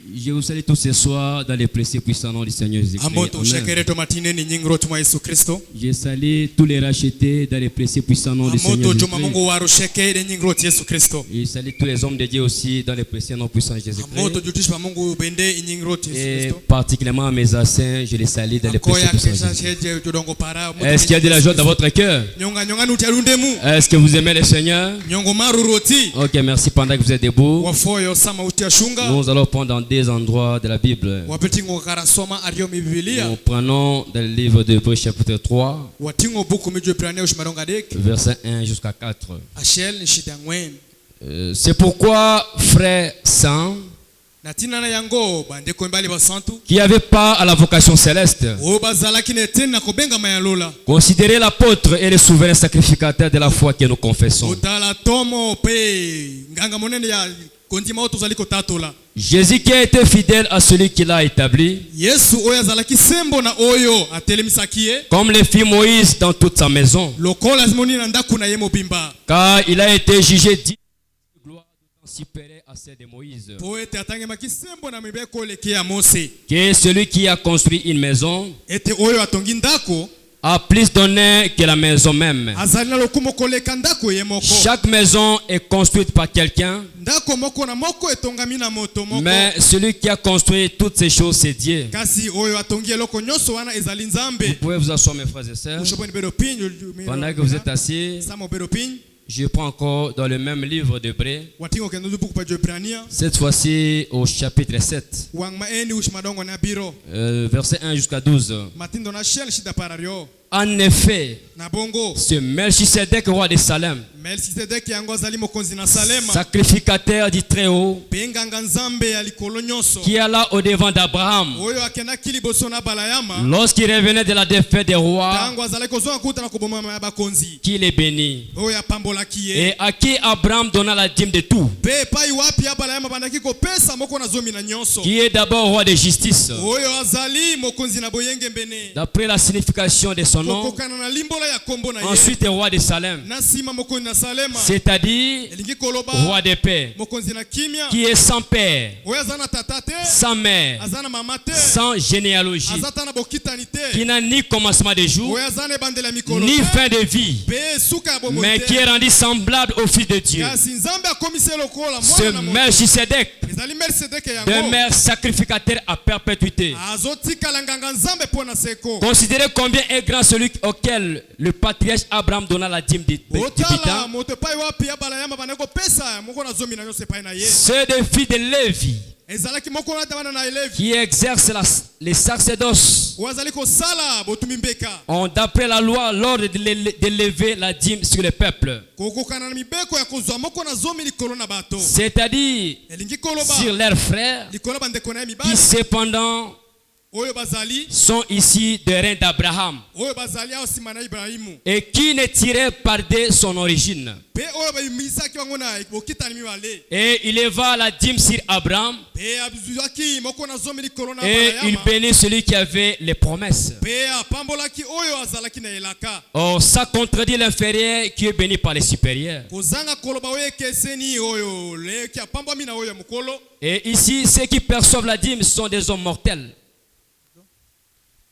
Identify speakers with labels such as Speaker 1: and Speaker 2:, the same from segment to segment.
Speaker 1: Je vous salue tous ce soir dans les précieux puissants noms du Seigneur Jésus-Christ. Je salue tous les rachetés dans les précieux puissants noms du Seigneur Jésus-Christ. Je salue tous les hommes de Dieu aussi dans les précieux noms puissants de Jésus-Christ. Et particulièrement mes saints, je les salue dans les précieux puissants de Jésus-Christ. Est-ce qu'il y a de la joie dans votre cœur? Est-ce que vous aimez le Seigneur? Ok, merci. Pendant que vous êtes debout, nous allons prendre dans des endroits de la Bible. Nous prenons dans le livre de Hébreux chapitre 3, verset 1 jusqu'à 4. C'est pourquoi, frères saints, qui n'avaient pas à la vocation céleste, considérez l'apôtre et le souverain sacrificateur de la foi que nous confessons. Jésus qui a été fidèle à celui qui l'a établi, comme le fit Moïse dans toute sa maison, car il a été jugé digne de gloire supérieure à celle de Moïse. Que celui qui a construit une maison a plus d'honneur que la maison même. Chaque maison est construite par quelqu'un, mais celui qui a construit toutes ces choses, c'est Dieu. Vous pouvez vous asseoir, mes frères et sœurs. Pendant que vous êtes assis, je prends encore dans le même livre d'Hébreux, cette fois-ci au chapitre 7, verset 1 jusqu'à 12. En effet, ce Melchisedec, roi de Salem, sacrificateur du Très-Haut, qui alla au devant d'Abraham lorsqu'il revenait de la défaite des rois, qui les bénit, et à qui Abraham donna la dîme de tout, qui est d'abord roi de justice, d'après la signification de son nom, ensuite roi de Salem, c'est-à-dire roi de paix, qui est sans père, sans mère, sans généalogie, qui n'a ni commencement de jour, ni fin de vie, mais qui est rendu semblable au Fils de Dieu. Ce Melchisedec demeure sacrificateur à perpétuité. Considérez combien est grand celui auquel le patriarche Abraham donna la dîme du bitan. Ceux des filles de Lévi qui exercent les sacerdoces ont d'après la loi l'ordre d'élever la dîme sur le peuple, c'est-à-dire sur leurs frères qui cependant sont ici des reins d'Abraham et qui ne tiraient par de son origine. Et il éleva la dîme sur Abraham et il bénit celui qui avait les promesses. Or, ça contredit l'inférieur qui est béni par les supérieurs. Et ici, ceux qui perçoivent la dîme sont des hommes mortels.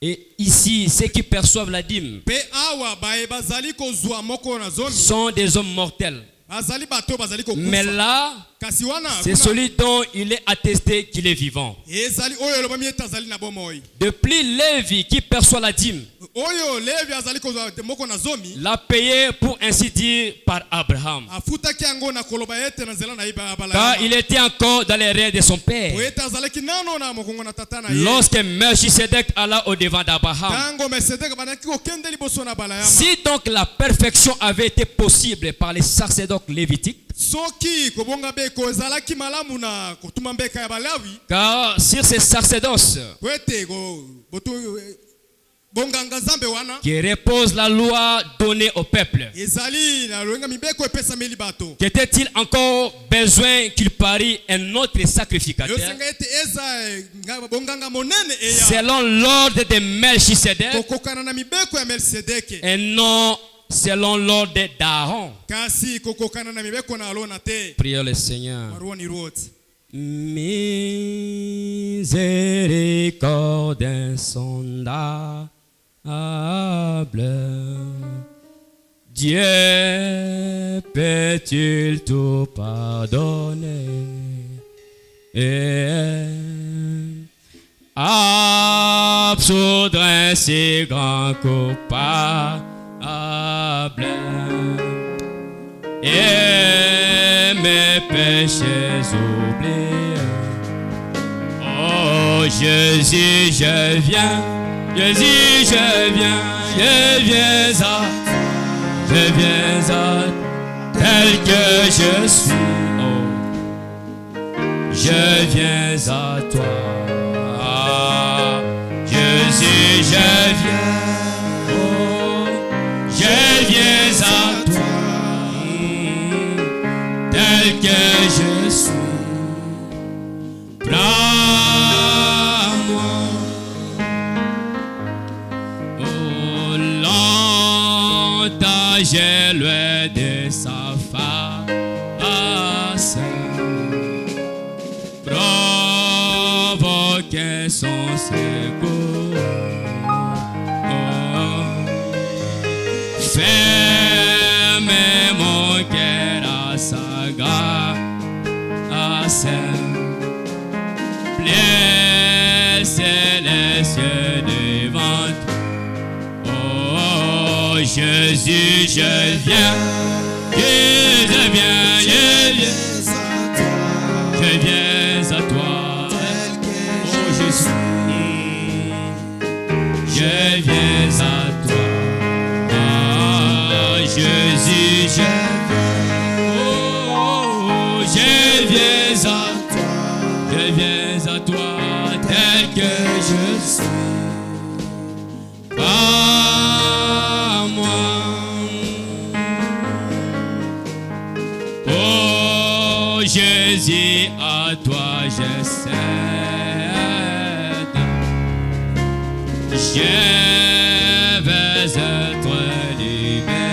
Speaker 1: Et ici, ceux qui perçoivent la dîme sont des hommes mortels. Mais là, c'est celui dont il est attesté qu'il est vivant. Depuis Lévi qui perçoit la dîme, l'a payé pour ainsi dire par Abraham, car il était encore dans les reins de son père lorsque Melchisedec alla au devant d'Abraham. Si donc la perfection avait été possible par les sacerdotes lévitiques, car sur ces sacerdoces qui repose la loi donnée au peuple, qu'était-il encore besoin qu'il parie un autre sacrificateur selon l'ordre de Melchisedec et non selon l'ordre d'Aaron? Prions le Seigneur. Miséricorde insondable, Dieu peut-il tout pardonner et absoudre un si grand coupable et mes péchés oubliés. Oh Jésus, je viens, Jésus, je viens à tel que je suis. Oh, je viens à toi, Jésus, je viens. Oh, je viens à toi, tel que je suis. Prends-moi, oh longtemps j'ai loin de sa face, provoquer son secours. Fermez mon cœur à sa grâce, blessez les cieux devant. Oh Jésus, je viens, je viens à toi, oh Jésus, je viens à toi. Jésus, je viens à toi, tel que je suis. Par moi, oh Jésus, à toi je cède. Je vais être libéré,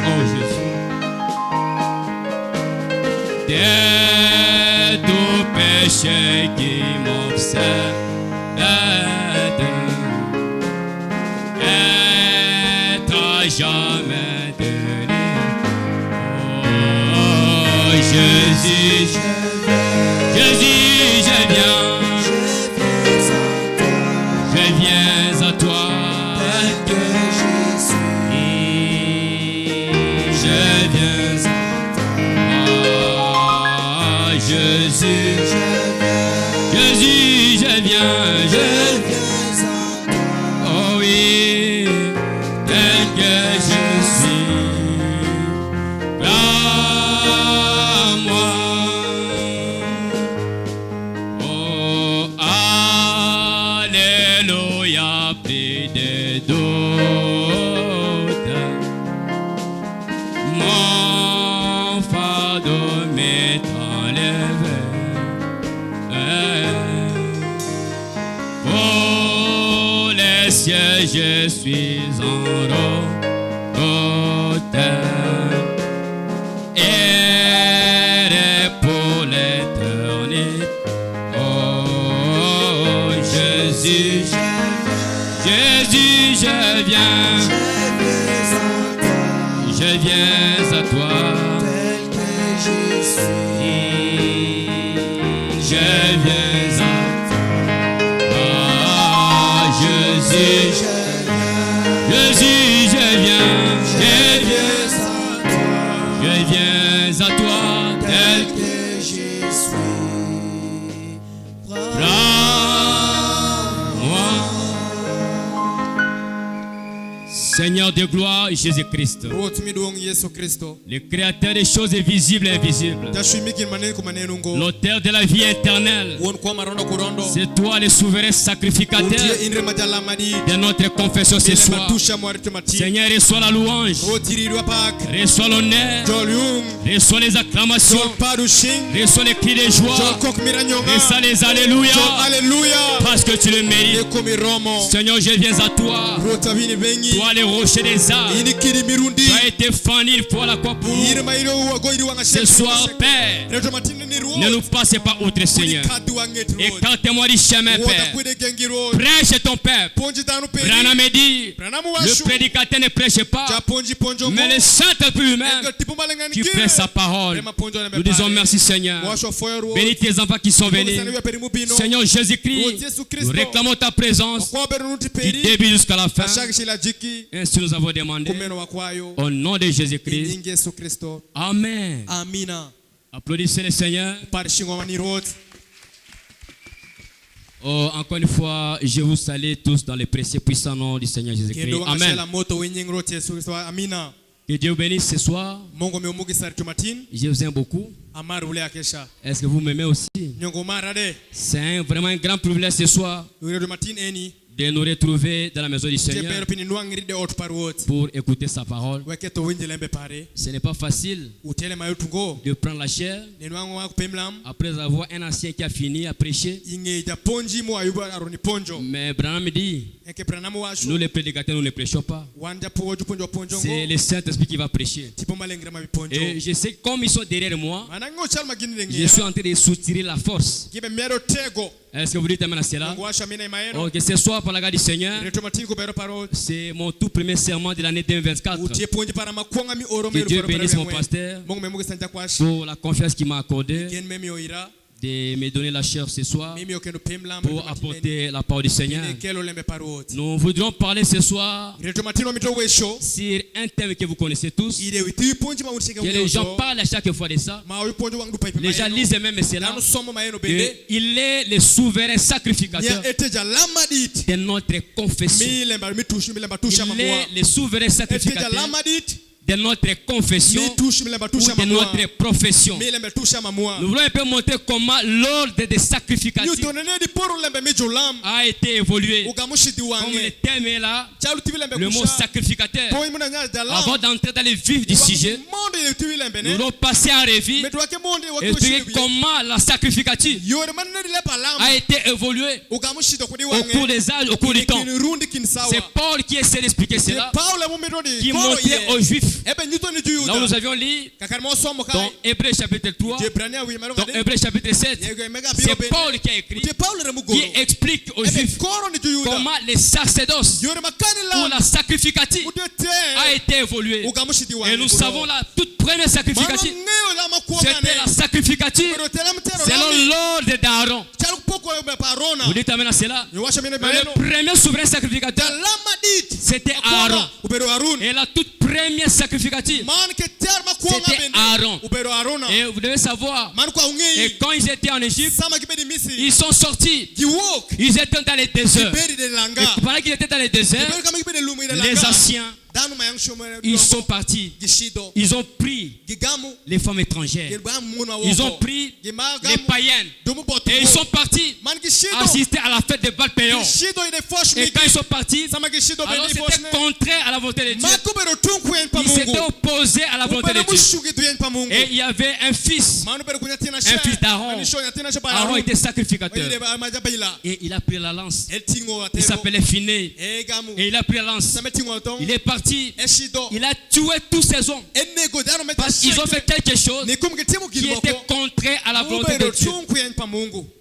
Speaker 1: oh Jésus, de tout péché qui m'obsède, être à jamais délivré. Oh Jésus, Jésus, je viens à toi, tel que je suis. Je viens à toi, Jésus, Jésus, je viens à toi. Oh oui, tel que je suis. Prends-moi, oh alléluia, plus de doute. Mon fardeau m'est enlevé. Oh les cieux, je suis en route, et pour l'éternité. Oh Jésus, Jésus, je viens à toi, tel que je suis. Je viens à toi, Jésus, Jésus, je viens à toi, tel que je suis. Prends-moi, Seigneur de gloire, Jésus-Christ, le créateur des choses visibles et invisibles, l'auteur de la vie éternelle. C'est toi le souverain sacrificateur de notre confession ce soir. Seigneur, reçois la louange, reçois l'honneur, reçois les acclamations, reçois les cris de joie, reçois les alléluia, parce que tu le mérites. Seigneur, je viens à toi, toi le rochers des arbres. Tu as été fanny pour la quoi pour ce soir, Père. Ne nous passez pas outre, Seigneur. Écarte-moi du chemin, Père. Prêche ton peuple. Branham dit, le prédicateur ne prêche pas, mais le Saint-Esprit lui-même qui prêche sa parole. Nous disons merci, Seigneur. Bénis tes enfants qui sont venus. Seigneur Jésus-Christ, nous réclamons ta présence du début jusqu'à la fin. Ainsi nous avons demandé au nom de Jésus-Christ. Amen. Applaudissez le Seigneur. Oh, encore une fois, je vous salue tous dans le précieux puissant nom du Seigneur Jésus-Christ. Amen. Que Dieu vous bénisse ce soir. Je vous aime beaucoup. Est-ce que vous m'aimez aussi? C'est vraiment un grand privilège ce soir de nous retrouver dans la maison du Seigneur pour écouter sa parole. Ce n'est pas facile de prendre la chair après avoir un ancien qui a fini à prêcher. Mais Branham dit, nous les prédicateurs, nous ne prêchons pas. C'est le Saint-Esprit qui va prêcher. Et je sais comme ils sont derrière moi, je suis en train de soutirer la force. Est-ce que vous dites amen à cela? Oh, que ce soit par la grâce du Seigneur, c'est mon tout premier serment de l'année 2024. Que Dieu bénisse mon pasteur pour la confiance qu'il m'a accordée de me donner la chair ce soir pour apporter la parole du Seigneur. Nous voudrions parler ce soir sur un thème que vous connaissez tous, que les gens parlent à chaque fois de ça. Les gens lisent même cela. Il est le souverain sacrificateur de notre confession. Il est le souverain sacrificateur de notre confession ou de notre profession. Nous voulons un peu montrer comment l'ordre des sacrificatifs a été évolué. Comme le thème est là, le mot sacrificateur. Avant d'entrer dans le vif du sujet, nous allons passer en revue et expliquer comment la sacrificative a été évoluée au cours des âges, au cours du temps. C'est Paul qui essaie d'expliquer cela, qui montrait aux Juifs. Là où nous avions lu dans Hébreux chapitre 3, dans Hébreux chapitre 7, c'est Paul qui a écrit, qui explique aux Juifs comment les sacerdoces ou la sacrificative a été évoluée. Et nous savons la toute première sacrificative, c'était la sacrificative selon l'ordre d'Aaron. Vous dites amen à cela? Le premier souverain sacrificateur, c'était Aaron. Et la toute première sacrificative, c'était Aaron. Et vous devez savoir, et quand ils étaient en Égypte, ils sont sortis. Ils étaient dans les déserts. Et pendant qu'ils étaient dans les déserts, les anciens, ils sont partis. Ils ont pris les femmes étrangères. Ils ont pris les païennes. Et ils sont partis assister à la fête de Baal Péor. Et quand ils sont partis, alors c'était contraire à la volonté de Dieu. Ils s'étaient opposés à la volonté de Dieu. Et il y avait un fils d'Aaron. Aaron était sacrificateur. Et il a pris la lance. Il s'appelait Phiné. Et il a pris la lance. Il est parti. Il a tué tous ces hommes parce qu'ils ont fait quelque chose qui était contraire à la volonté de Dieu.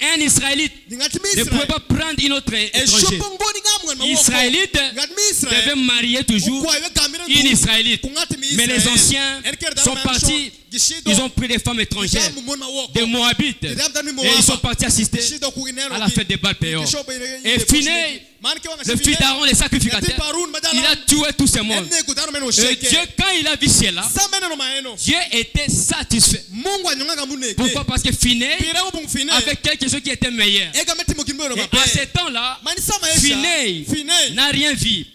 Speaker 1: Un Israélite ne pouvait pas prendre une autre étrangère. Israélite devait marier toujours une Israélite. Mais les anciens sont partis. Ils ont pris des femmes étrangères, des Moabites, et ils sont partis assister à la fête de Baal Péor. Et Phiné, le fils d'Aaron, le sacrificateur, il a tué tous ces mondes. Et Dieu, quand il a vu cela, Dieu était satisfait. Pourquoi? Parce que Phiné avait quelque chose qui était meilleur. Et à ce temps-là, Phiné n'a rien vu,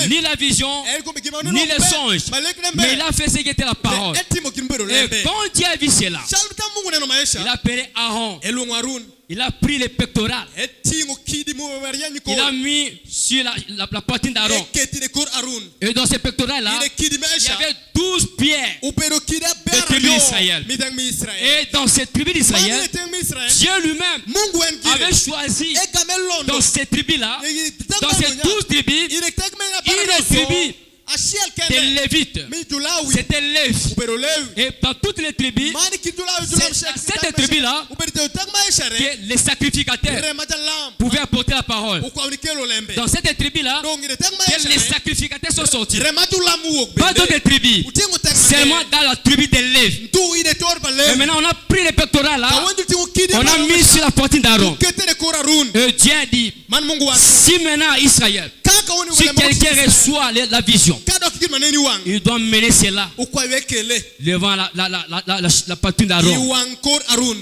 Speaker 1: ni la vision, ni les songes, mais il a fait ce qui était la parole. Et quand Dieu a vu cela, il a appelé Aaron. Il a pris les pectorales. Il a mis sur la poitrine d'Aaron. Et dans ces pectorales-là, il y avait 12 pierres de tribu d'Israël. Et dans cette tribu d'Israël, Dieu lui-même avait choisi dans ces tribus-là, dans ces 12 tribus, une tribu des Lévites, c'était Lévi. Et dans toutes les tribus, c'est à cette tribu-là que les sacrificateurs pouvaient apporter la parole. Dans cette tribu-là, que les sacrificateurs sont sortis. Pas d'autres tribus, seulement dans la tribu des Lévi. Et maintenant, on a pris les pectoraux là, on a mis sur la poitrine d'Aaron. Dieu a dit, si maintenant Israël, si quelqu'un reçoit la vision, il doit mener cela devant la poitrine d'Aaron.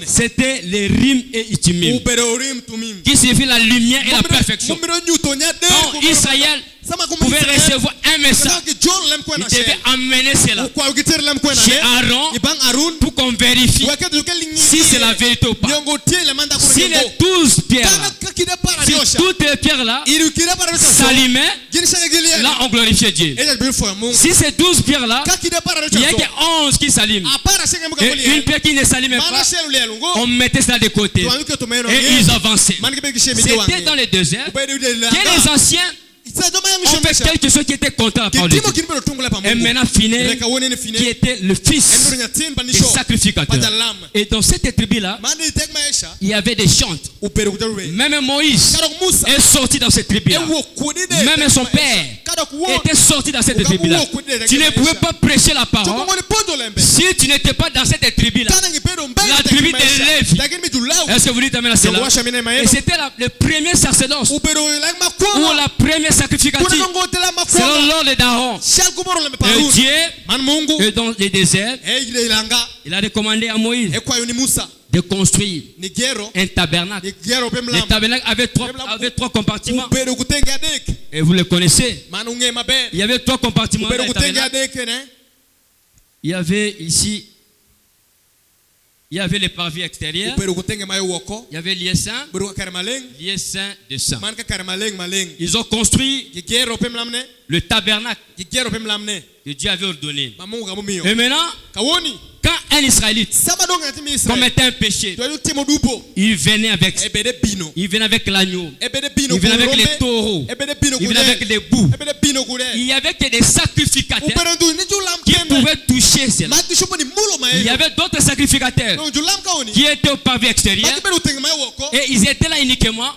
Speaker 1: C'était les rimes et Itumim, qui signifie la lumière et la perfection. Quand Israël pouvait recevoir un message, il devait amener cela chez Aaron pour qu'on vérifie si c'est la vérité ou pas. Si les 12 pierres là, si toutes les pierres là s'allumaient, là on glorifiait Dieu. Si ces 12 pierres là, il n'y a que 11 qui s'allument et une pierre qui ne s'allumait pas, on mettait cela de côté et ils avançaient. C'était dans le désert que les anciens on fait quelque chose qui était contre la parole de Dieu. Et maintenant finir qui était le fils du sacrificateur. Et dans cette tribu-là, il y avait des chantes. Même Moïse est sorti dans cette tribu-là. Même son père était sorti dans cette tribu-là. Tu ne pouvais pas prêcher la parole si tu n'étais pas dans cette tribu-là. La tribu des Lévi. Est-ce que vous dites amen à cela? Et c'était le premier sacerdoce ou la première sacrificative selon l'ordre d'Aaron. Et Dieu, dans les déserts, il a recommandé à Moïse de construire un tabernacle. Le tabernacle avait trois compartiments. Et vous le connaissez. Il y avait 3 compartiments dans le tabernacle. Il y avait ici, il y avait les parvis extérieurs. Il y avait lieu saint, lieu saint de saint. Ils ont construit le tabernacle que Dieu avait ordonné. Et maintenant, quand un Israélite commettait un péché, il venait avec l'agneau, il venait avec les taureaux, il venait avec les boucs. Il n'y avait que des sacrificateurs qui pouvaient toucher cela. Il y avait d'autres sacrificateurs qui étaient au pavé extérieur et ils étaient là uniquement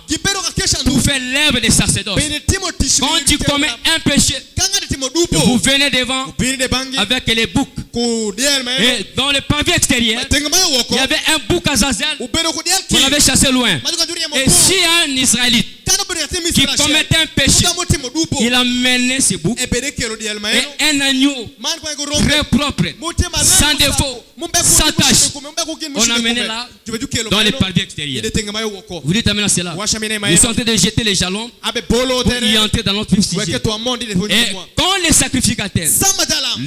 Speaker 1: pour faire l'herbe des sacerdoces. Quand tu commets un péché, vous venez devant avec les boucs. Et dans le pavé extérieur, il y avait un bouc Azazel qu'on avait chassé loin. Et si un Israélite qui commettait un péché, il a mené ce bouc et un agneau très propre, sans défaut, sans tache. On a mené là dans les pavés extérieurs. Vous dites amen à cela. Ils sont en train de jeter les jalons pour y entrer dans notre sujet. Et quand les sacrificateurs,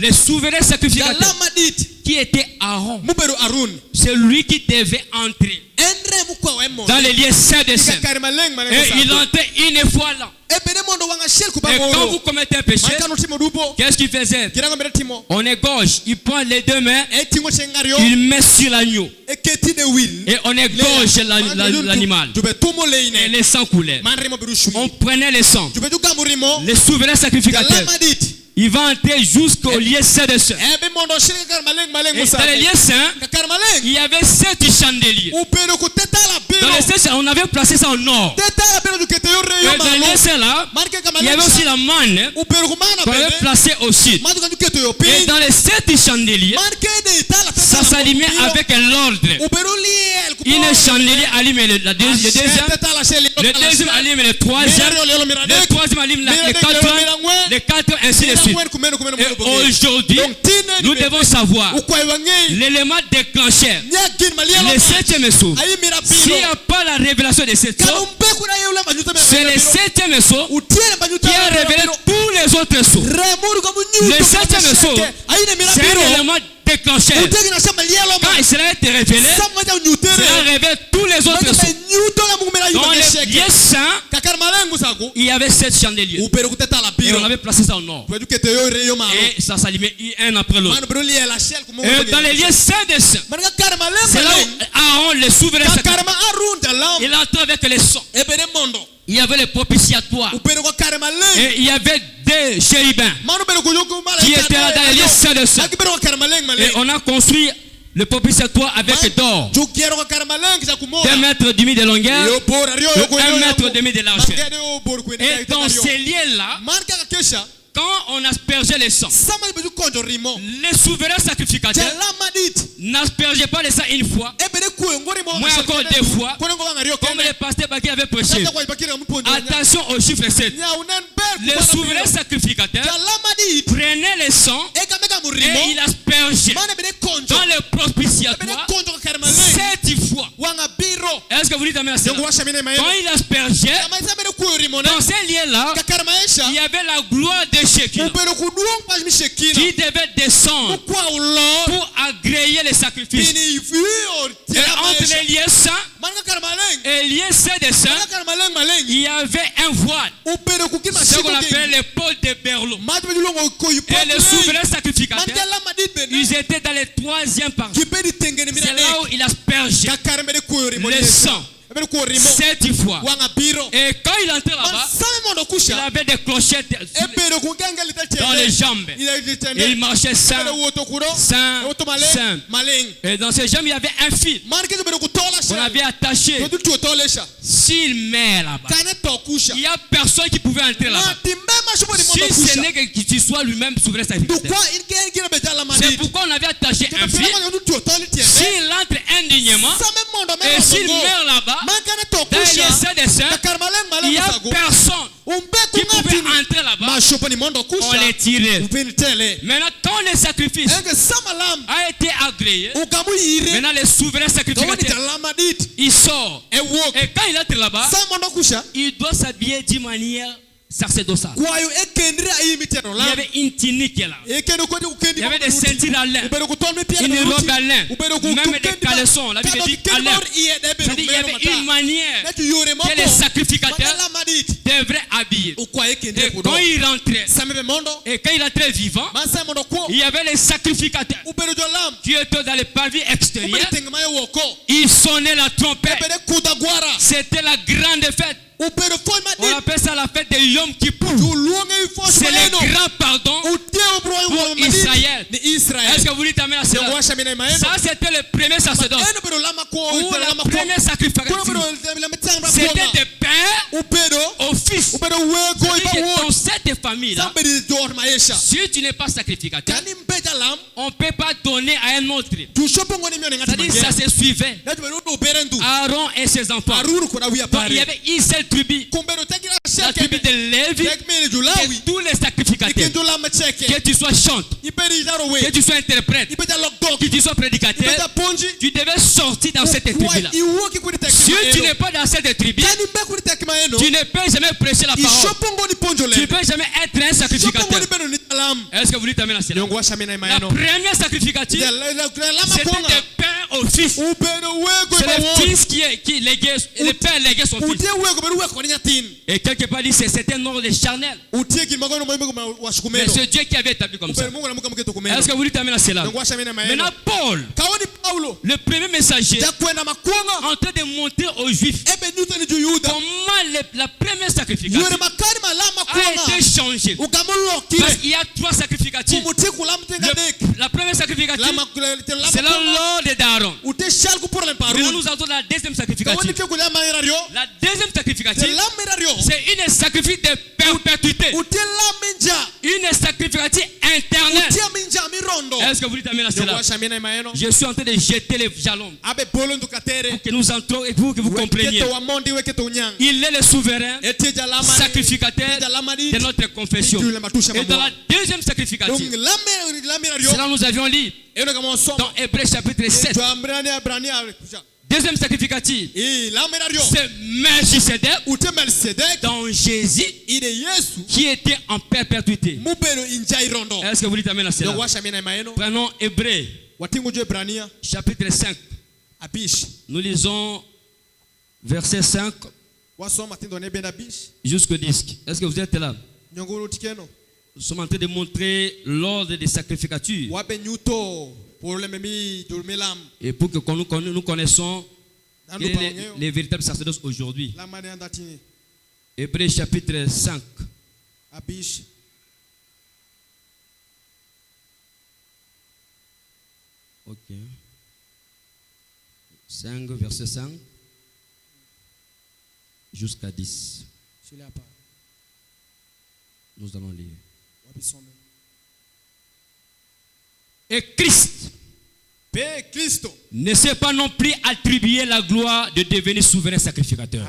Speaker 1: les souverains sacrificateurs, qui était Aaron, c'est lui qui devait entrer dans les lieux saints des saints. Et il entrait une fois là. Et quand vous commettez un péché, qu'est-ce qu'il faisait? On égorge, il prend les 2 mains, il met sur l'agneau et on égorge l'animal et les sangs coulaient. On prenait les sangs. Les souverains sacrificateurs, il va entrer jusqu'au lieu saint de saint. Et dans les lieux saints, il y avait 7 chandeliers. Dans les 7, on avait placé ça en or. Et dans les lieux saints là, il y avait aussi la manne qu'on avait placée au sud. Et dans les 7 chandeliers, ça s'allumait avec l'ordre. Une chandelier allume le deuxième allume le troisième allume le 4 ainsi de suite. Et aujourd'hui, nous devons savoir l'élément déclencheur, le 7e sceau. S'il n'y a pas la révélation de cette sceau, c'est le 7e sceau qui a révélé tous les autres sceaux. Le 7e sceau, c'est un élément déclencheur. Quand cela a été révélé, cela révèle tous les autres sceaux. Dans les lieux saints, il y avait 7 chandeliers. Et on avait placé ça en or. Et ça s'allumait un après l'autre. Et dans les lieux saints des saints, c'est là où Aaron, le souverain sacrificateur, il entre avec les sons. Il y avait le propitiatoire. Et il y avait 2 des chérubins qui étaient là dans les lieux saints de saints. Et on a construit le propitiatoire avec d'or, 2 mètres et demi de longueur, 1 mètre et demi de largeur. Et dans ces liens-là, quand on aspergeait les sangs, les souverains sacrificateurs n'aspergeaient pas les sangs une fois, moi encore 2 fois, comme les pasteurs Baki avaient prêché. Attention au chiffre 7. Les souverains sacrificateurs prenaient les sangs et ils aspergeaient dans le propitiatoire 7 fois. Est-ce que vous dites amen à cela? Quand ils aspergeaient, dans ces liens-là, il y avait la gloire de Shekinah qui devait descendre pour agréer les sacrifices. Et entre les liens saints et les liens saints des saints, il y avait un voile, ce qu'on appelle les pôles de Berlot. Et les souverains sacrificateurs, ils étaient dans les 3e parties. C'est là où ils aspergeaient le sang 7 fois. Et quand il entrait là-bas, il avait des clochettes dans les jambes. Et il marchait sain. Et dans ses jambes, il y avait un fil qu'on avait attaché. S'il meurt là-bas, il n'y a personne qui pouvait entrer là-bas. Si ce n'est que tu sois lui-même souverain sacrificateur. C'est pourquoi on avait attaché un fil. S'il entre indignement et s'il meurt là-bas, dans les saints des saints, il n'y a personne qui pouvait entrer là-bas. On les tirait. Maintenant, quand le sacrifice a été agréé, maintenant les souverains sacrificateurs, il sort. Et quand il entre là-bas, il doit s'habiller d'une manière sacerdotale. Il y avait une tunique là. Il y avait des ceintures à lin, une robe à lin, même des caleçons. La Bible dit à lin. C'est-à-dire qu'il y avait une manière que les sacrificateurs devraient habiller. Et quand il rentrait, et quand il entrait vivant, il y avait les sacrificateurs qui étaient dans les pavillons extérieurs. Ils sonnaient la trompette. C'était la grande fête. On appelle ça la fête de Yom Kippour. C'est le grand pardon pour Israël. Est-ce que vous dites amen à cela? Ça c'était le premier sacerdoce. Ou le premier sacrificateur. C'était des pères au fils. Dans cette famille-là, si tu n'es pas sacrificateur, on ne peut pas donner à un autre. C'est-à-dire ça se suivait. Aaron et ses enfants. Donc il y avait une seule tribu, la tribu de Lévi, et tous les sacrificateurs. Que tu sois chante, que tu sois interprète, que tu sois prédicateur, tu devais sortir dans cette tribu-là. Si tu n'es pas dans cette tribu, tu ne peux jamais prêcher la parole. Tu ne peux jamais être un sacrificateur. Est-ce que vous dites amen à cela? La première sacrificature, c'était des pères au fils. C'est le fils qui léguait, le père léguait son fils. Et quelque part dit c'est un ordre charnel. Mais c'est Dieu qui avait établi comme ça. Est-ce que vous dites amen à cela? Maintenant Paul, le premier messager, en train de montrer aux Juifs comment la première sacrification a été changée. Parce qu'il y a 3 sacrificatures. La première sacrificature, c'est l'ordre d'Aaron. Maintenant nous avons la deuxième sacrificature. La deuxième sacrificature, c'est une sacrifice de perpétuité. Une sacrificature internelle. Est-ce que vous dites amen à cela? Je suis en train de jeter les jalons pour que nous entrons et pour que vous compreniez. Il est le souverain sacrificateur de notre confession. Et dans la deuxième sacrificature, c'est là où nous avions lu dans Hébreux chapitre 7. Deuxième sacrificature, c'est Melchisedec dans Jésus qui était en perpétuité. Est-ce que vous dites amen à cela? Prenons Hébreux chapitre 5. Nous lisons verset 5 jusqu'au 10. Est-ce que vous êtes là? Nous sommes en train de montrer l'ordre des sacrificatures. Et pour que nous connaissons les véritables sacerdoces aujourd'hui. Hébreux chapitre 5. Ok. 5, verset 5 jusqu'à 10. Nous allons lire. Et Christ ne s'est pas non plus attribué la gloire de devenir souverain sacrificateur.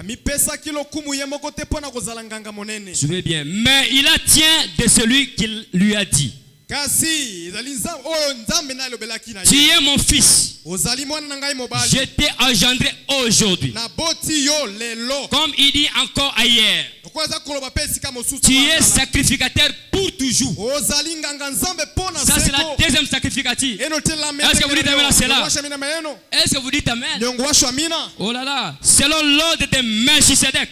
Speaker 1: Souvenez bien. Mais il a tient de celui qui lui a dit: tu es mon fils. Je t'ai engendré aujourd'hui. Comme il dit encore ailleurs, tu es sacrificateur pour toujours. Ça c'est la deuxième sacrificative. Est-ce que vous dites amen à cela? Est-ce que vous dites amen? Oh là là. Selon l'ordre de Melchisedec,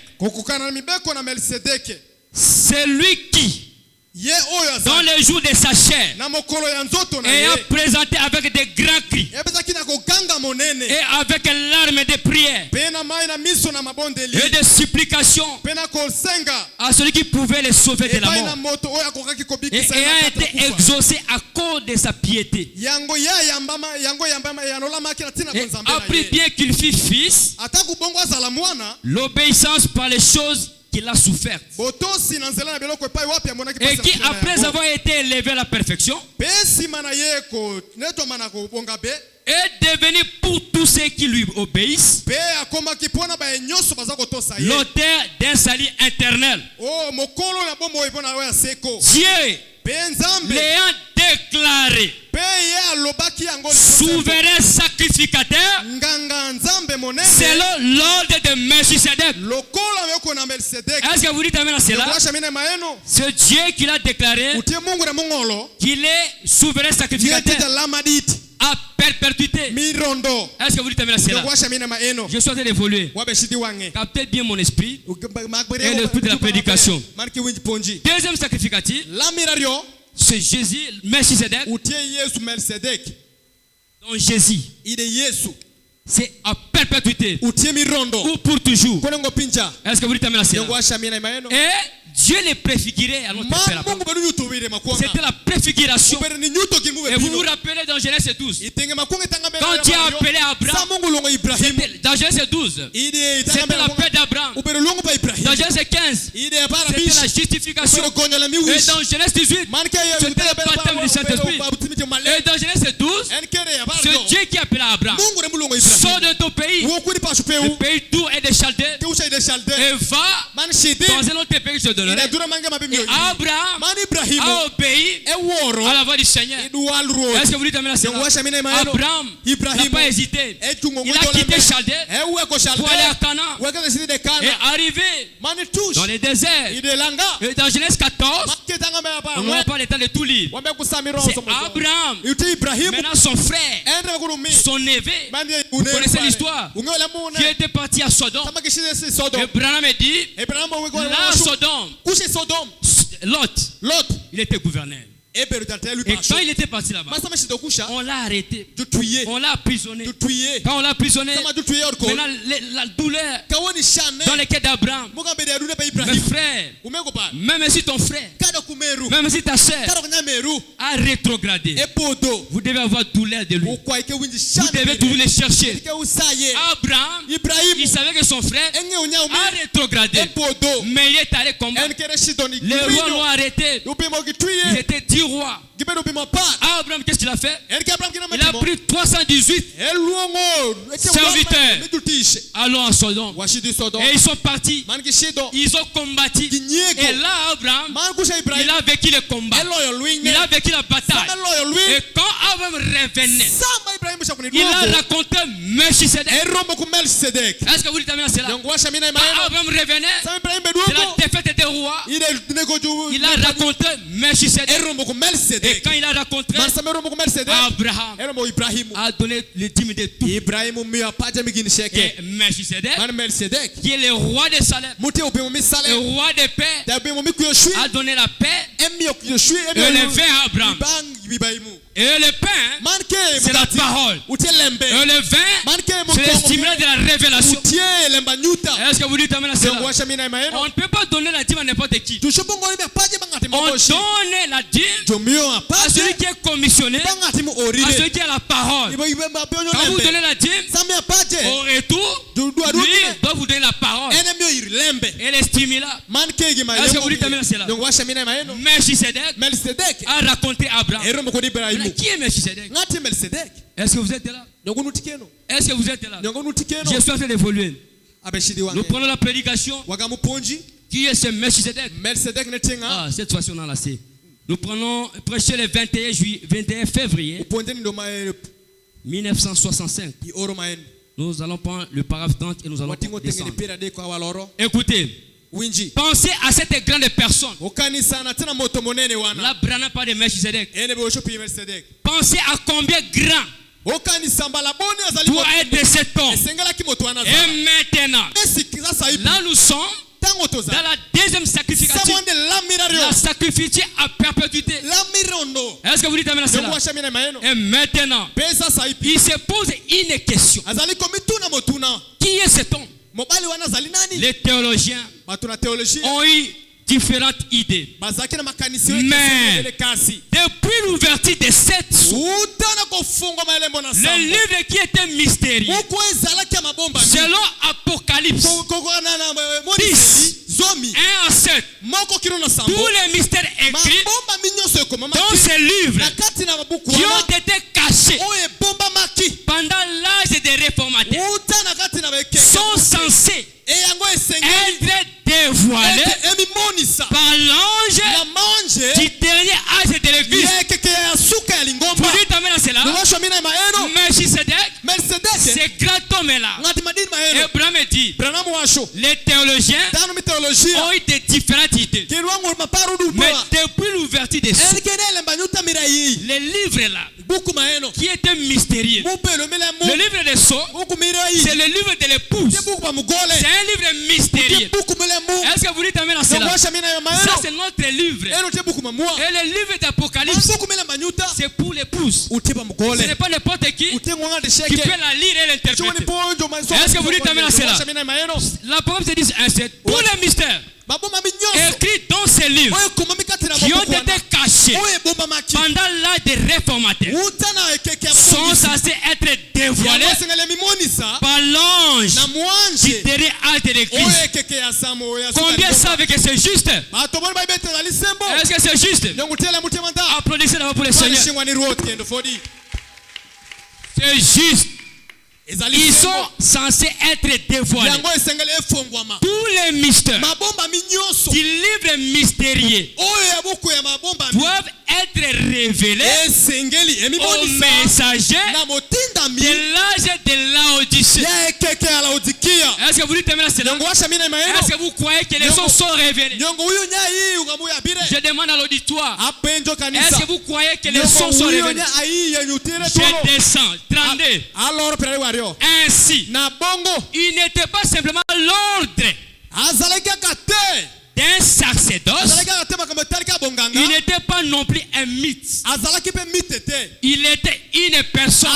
Speaker 1: c'est lui qui, dans les jours de sa chair, ayant présenté avec des grands cris et avec l'arme de prière et de supplication à celui qui pouvait les sauver de la mort, et ayant été exaucé à cause de sa piété, et apprit bien qu'il fut fils, l'obéissance par les choses qu'il a souffert, et qui après avoir été élevé à la perfection est devenu pour tous ceux qui lui obéissent l'auteur d'un salut éternel. Dieu l'ayant déclaré souverain sacrificateur selon l'ordre de Melchisedec. Est-ce que vous dites amen à cela? C'est Dieu qui l'a déclaré qu'il est souverain sacrificateur à perpétuité. Est-ce que vous dites amen à cela? Je suis en train d'évoluer. Captez bien mon esprit et l'esprit de la prédication. Deuxième sacrificatif, c'est Jésus, Melchisedec. Donc Jésus, c'est à perpétuité ou pour toujours. Est-ce que vous dites amen à cela? Et Dieu les préfigurait à notre père. C'était la préfiguration. Et vous vous rappelez dans Genèse 12, quand Dieu a appelé Abraham, dans Genèse 12, c'était la paix d'Abraham. Dans Genèse 15, c'était la justification. Et dans Genèse 18, c'était le baptême du Saint-Esprit. Et dans Genèse 12, c'est Dieu qui a appelé Abraham: sors de ton pays, le pays d'où est des Chaldées, et va dans un autre pays que je te donnerai. Et Abraham a obéi à la voix du Seigneur. Est-ce que vous dites amen à cela? Abraham n'a pas hésité. Il a quitté Chaldée pour aller à Canaan et arriver dans les déserts. Et dans Genèse 14, on n'a pas le temps de tout lire. C'est Abraham, maintenant son frère, son neveu. Vous connaissez l'histoire, qui était parti à Sodome. Et Abraham a dit, là Sodome, Lot, il était gouverneur. Et quand il était parti là-bas, on l'a arrêté, on l'a emprisonné. Quand on l'a emprisonné, maintenant la douleur dans les quais d'Abraham. Mes frères, même si ton frère, même si ta soeur a rétrogradé, vous devez avoir douleur de lui. Vous devez toujours le chercher. Abraham, il savait que son frère a rétrogradé, mais il est allé combattre. Les rois l'ont arrêté. Ils étaient 10 rois. Abraham, qu'est-ce qu'il a fait? Il a pris 318 serviteurs. Allons à Sodome. Et ils sont partis. Ils ont combattu. Et là, Abraham, il a vécu le combat. Il a vécu la bataille. Et quand Abraham revenait, il a raconté Melchisedec. Est-ce que vous dites amen à cela? Quand Abraham revenait de la défaite des rois, il a raconté Melchisedec. Et quand il a raconté, Abraham a donné le dîme de tout. Et Melchisedec, qui est le roi de Salem, le roi de paix, a donné la paix et le vin à Abraham. Et le pain, c'est la parole. Et le vin, c'est le stimulant de la révélation. Est-ce que vous dites amen à cela? On ne peut pas donner la dîme à n'importe qui. On donne la dîme à celui qui est commissionné, à celui qui a la parole. Quand vous donnez la dîme, au retour, lui doit vous donner la parole. Et les stimulants. Est-ce que vous dites amen à cela? Melchisedec a raconté Abraham. Qui est Melchisedec? Est-ce que vous êtes là? Est-ce que vous êtes là? Je suis en train d'évoluer. Nous prenons la prédication. Qui est ce Melchisedec? Ah, cette fois-ci on a lassé. Nous prenons prêcher le 21 février 1965. Nous allons prendre le paragraphe 30 et nous allons descendre. Écoutez. Pensez à cette grande personne. La Brana pas de Melchisedec. Pensez à combien grand pour être cet homme. Et maintenant, là nous sommes dans la deuxième sacrificature. La sacrificature à perpétuité. Est-ce que vous dites amen à cela? Et maintenant, il se pose une question. Qui est cet homme? Les théologiens ont eu différentes idées. Mais depuis l'ouverture de cette source, le livre qui était mystérieux, selon Apocalypse 10, 1 à 7, tous les mystères écrits dans ces livres qui ont été cachés pendant l'âge des réformateurs sont censés être dévoilés par l'ange du dernier âge de l'église. Vous dites amen à cela? Melchisedec, c'est grand homme-là. Abraham dit, les théologiens ont eu des différentes idées. Mais depuis l'ouverture des sources, les livres là, qui étaient mystérieux. Le livre des sceaux, c'est le livre de l'épouse. C'est un livre mystérieux. Est-ce que vous dites amen à cela? Ça c'est notre livre. Et le livre d'Apocalypse, c'est pour l'épouse. Ce n'est pas n'importe qui peut la lire et l'interpréter. Est-ce que vous dites amen à cela? La parole se dit c'est tous les mystères écrits dans ces livres qui ont été cachés pendant l'âge des réformateurs sont censés être dévoilés par l'ange du dernier âge de l'église. Combien savent que c'est juste? Est-ce que c'est juste? Applaudissez d'abord pour le Seigneur. C'est juste. Ils sont censés être dévoilés. Tous les mystères du livre mystérieux doivent être révélés aux messagers de l'âge de Laodicée. Est-ce que vous dites amen à cela? Est-ce que vous croyez que les sons sont révélés? Je demande à l'auditoire. Est-ce que vous croyez que les sons sont révélés? Je descends. 32. Ainsi, il n'était pas simplement l'ordre d'un sacerdoce. Il n'était pas non plus un mythe. Il était une personne.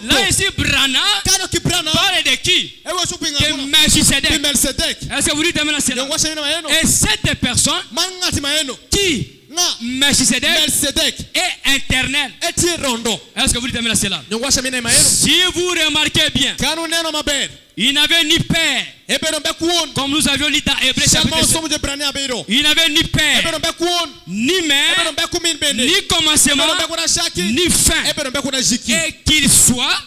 Speaker 1: Là ici, Brana parle de qui? De Melchisedec. Est-ce que vous dites amen à cela? Et cette personne qui Melchisedec est éternel. Est-ce que vous dites amen à cela? Si vous remarquez bien, il n'avait ni père. Comme nous avions lu dans Hébreux chapitre 7. Il n'avait ni père, ni mère, ni commencement, ni fin. Et qu'il soit,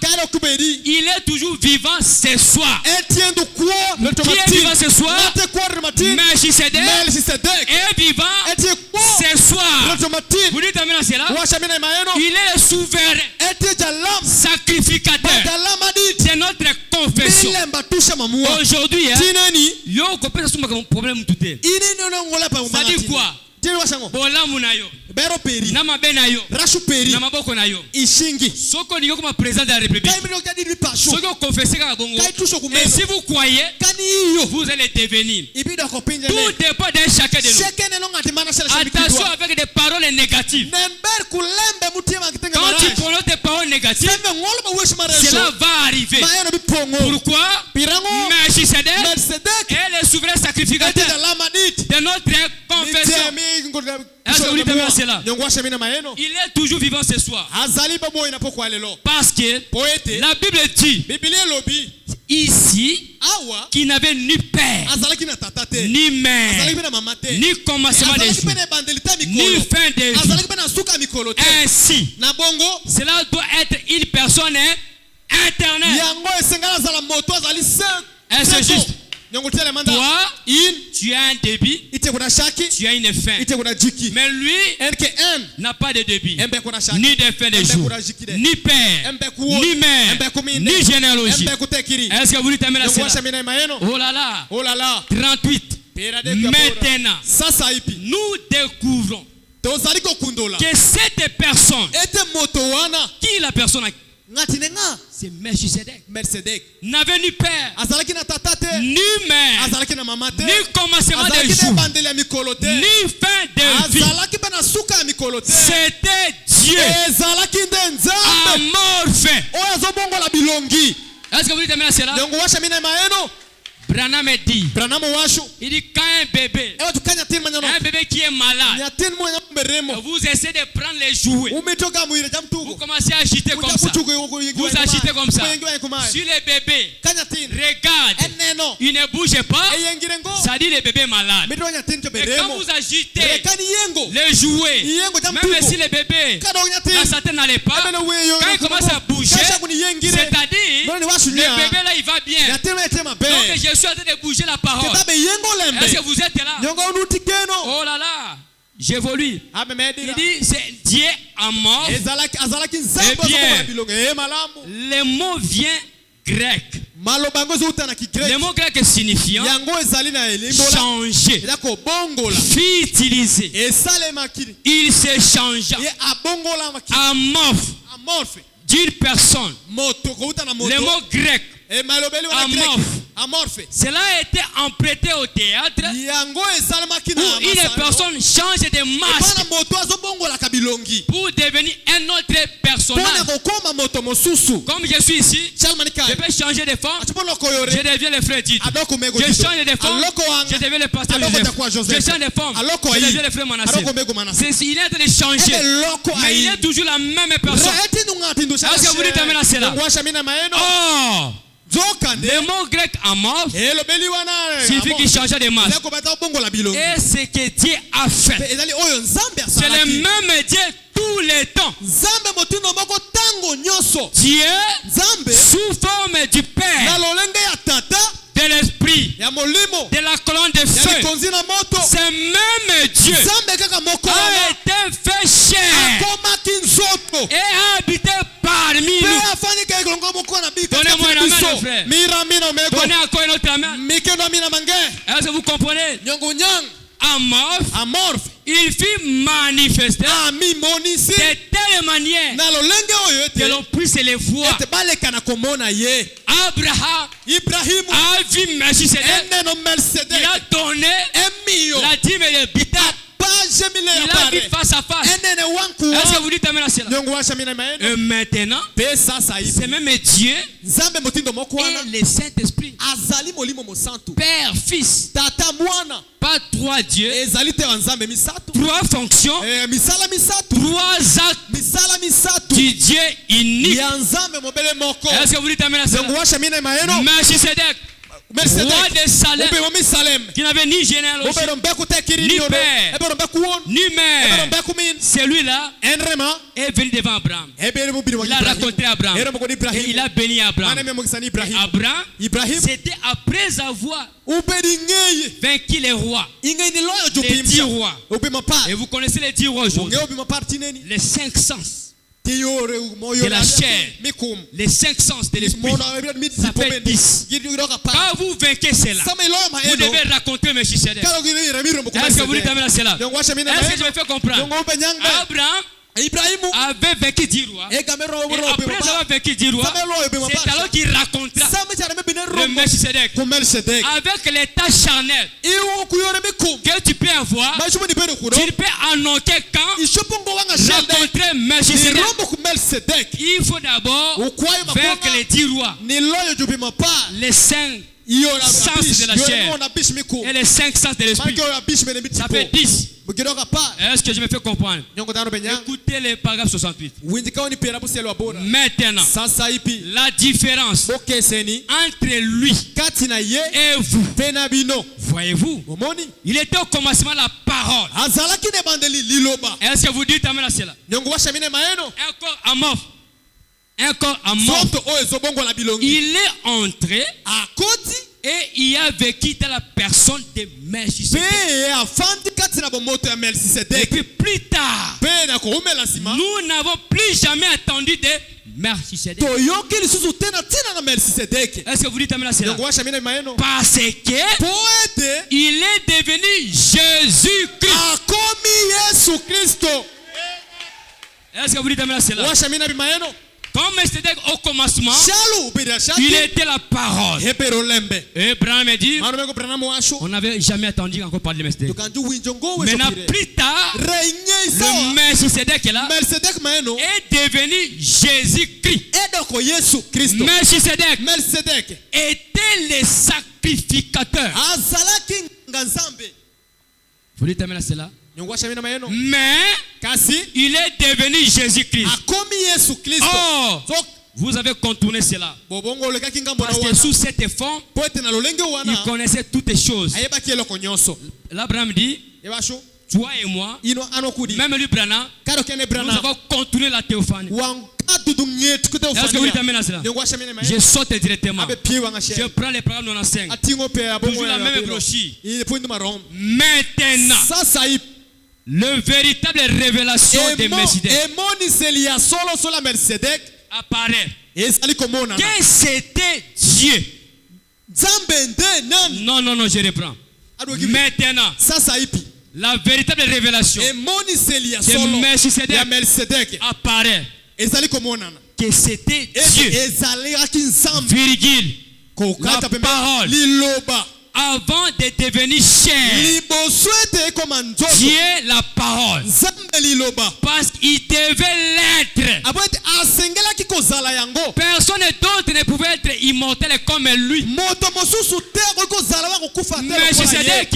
Speaker 1: il est toujours vivant ce soir. Qui est vivant ce soir? Melchisedec est vivant ce soir. Vous dites amen à cela? Il est le souverain sacrificateur de notre confession. Aujourd'hui, ça dit quoi? bolamu na yo, na mabe na yo, na maboko na yo. Soko ni comme président de la République. Soko confessez ka bongo. Et si vous croyez, vous allez devenir. Tout dépend d'un chacun de nous. Attention avec des paroles négatives. Quand tu prononces des paroles négatives, cela va arriver. Pourquoi? Melchisedec est le souverain sacrificateur de notre confession. Il est toujours vivant ce soir. Parce que la Bible dit ici qu'il n'avait ni père, ni mère, ni commencement des jours, ni fin des jours. Ainsi, cela doit être une personne éternelle. Est-ce juste? Toi, tu as un début, tu as une fin. Mais lui n'a pas de début, ni de fin de jour, ni père, ni mère, ni généalogie. Est-ce que vous lui terminez là? Oh là là. 38. Maintenant, nous découvrons que cette personne, qui est la personne c'est Melchisedec, n'avait ni père, ni mère, ni commencement des jours, ni fin de vie. C'était Dieu amorphe. Est-ce que vous dites amen à cela? Branham dit, il dit quand un bébé qui est malade, vous essayez de prendre les jouets, vous commencez à agiter comme ça, vous agitez comme ça. Si le bébé regarde, il ne bouge pas, ça dit le bébé est malade. Et quand vous agitez les jouets, même si le bébé, la santé n'allait pas, quand il commence à bouger, c'est-à-dire le bébé là il va bien. Donc je suis en train de bouger la parole. Est-ce que vous êtes là? Oh là là, j'évolue. Il dit c'est Dieu amorphe. Eh bien, le mot vient grec. Le mot grec signifiant changer, futiliser. Il se changea amorphe d'une personne. Le mot grec amorphe. Cela a été emprunté au théâtre où une personne change de masque pour devenir un autre personnage. Comme je suis ici, je peux changer de forme, je deviens le frère Didi. Je change de forme, je deviens le pasteur Joseph. Je change de forme, je deviens le frère Manasseh. Il est en train de changer, mais il est toujours la même personne. Est-ce que vous dites amen à cela? Oh! Le mot grec amorphe signifie qu'il changeait de masque. Et ce que Dieu a fait, c'est le même Dieu tous les temps. Dieu sous forme du Père, de l'Esprit, de la colonne de feu. Ce même Dieu a été fait chair et a habité parmi nous. Donnez-moi une main, mon frère. Donnez encore une autre main. Est-ce que vous comprenez? Amorphe, il fut manifesté de telle manière que l'on puisse les voir. Abraham a vu Melchisedec. Il a donné la dîme et le bitat. Il a vu face à face. Est-ce que vous dites amen à cela? Et maintenant, c'est même Dieu et le Saint-Esprit. Père, Fils. Pas trois dieux. Trois fonctions. Trois actes du Dieu unique. Est-ce que vous dites amen à cela? Melchisedec, roi de Salem, qui n'avait ni généalogie, ni père, ni mère. Celui-là est venu devant Abraham. Il a raconté à Abraham. Et il a béni Abraham. Et Abraham, c'était après avoir vaincu les rois, les 10 rois. Et vous connaissez les 10 rois aujourd'hui. Les 5 sens. de la chair, les 5 sens de l'esprit, ça fait 10. Quand vous vainquez cela, vous devez raconter Melchisedec. Est-ce que vous dites amen à cela? Est-ce que je me fais comprendre? Abraham avait vaincu 10 rois. Et après avoir vaincu 10 rois, c'est alors qu'il racontera le Melchisedec avec l'état charnel que tu peux avoir. Tu peux en aucun cas rencontrer Melchisedec. Il faut d'abord vaincre les 10 rois, les 5 sens de la chair et les 5 sens de l'esprit. Ça fait 10. Est-ce que je me fais comprendre? Écoutez le paragraphe 68. Maintenant, la différence entre lui et vous, voyez-vous, il était au commencement la parole. Est-ce que vous dites amen à cela? Un corps amorphe. Il est entré et il a vécu dans la personne de Melchisedec. Et puis plus tard, nous n'avons plus jamais entendu de Melchisedec. Est-ce que vous dites amen à cela? Parce que il est devenu Jésus-Christ. Est-ce que vous dites amen à cela? Comme Melchisedec au commencement, il était la parole. Et Abraham a dit, on n'avait jamais entendu encore parler de Melchisedec. Maintenant, plus tard, le Melchisedec est là, est devenu Jésus-Christ. Melchisedec était le sacrificateur. Vous dites amen à cela? Mais il est devenu Jésus-Christ. Oh, vous avez contourné cela. Parce que sous cette forme, il connaissait toutes les choses. L'Abraham dit, toi et moi, même lui, Branham, nous avons contourné la théophanie. Est-ce que vous dites amen à cela? Je saute directement. Je prends les programmes 95. Toujours la même brochure. Maintenant, le véritable révélation de Melchisedec apparaît. Que c'était Dieu. Non, je reprends. Maintenant, la véritable révélation de Melchisedec apparaît. Que c'était Dieu. Virgule. La parole. Avant de devenir chair, Dieu la parole. Parce qu'il devait l'être. Personne d'autre ne pouvait être immortel comme lui. Melchisedec,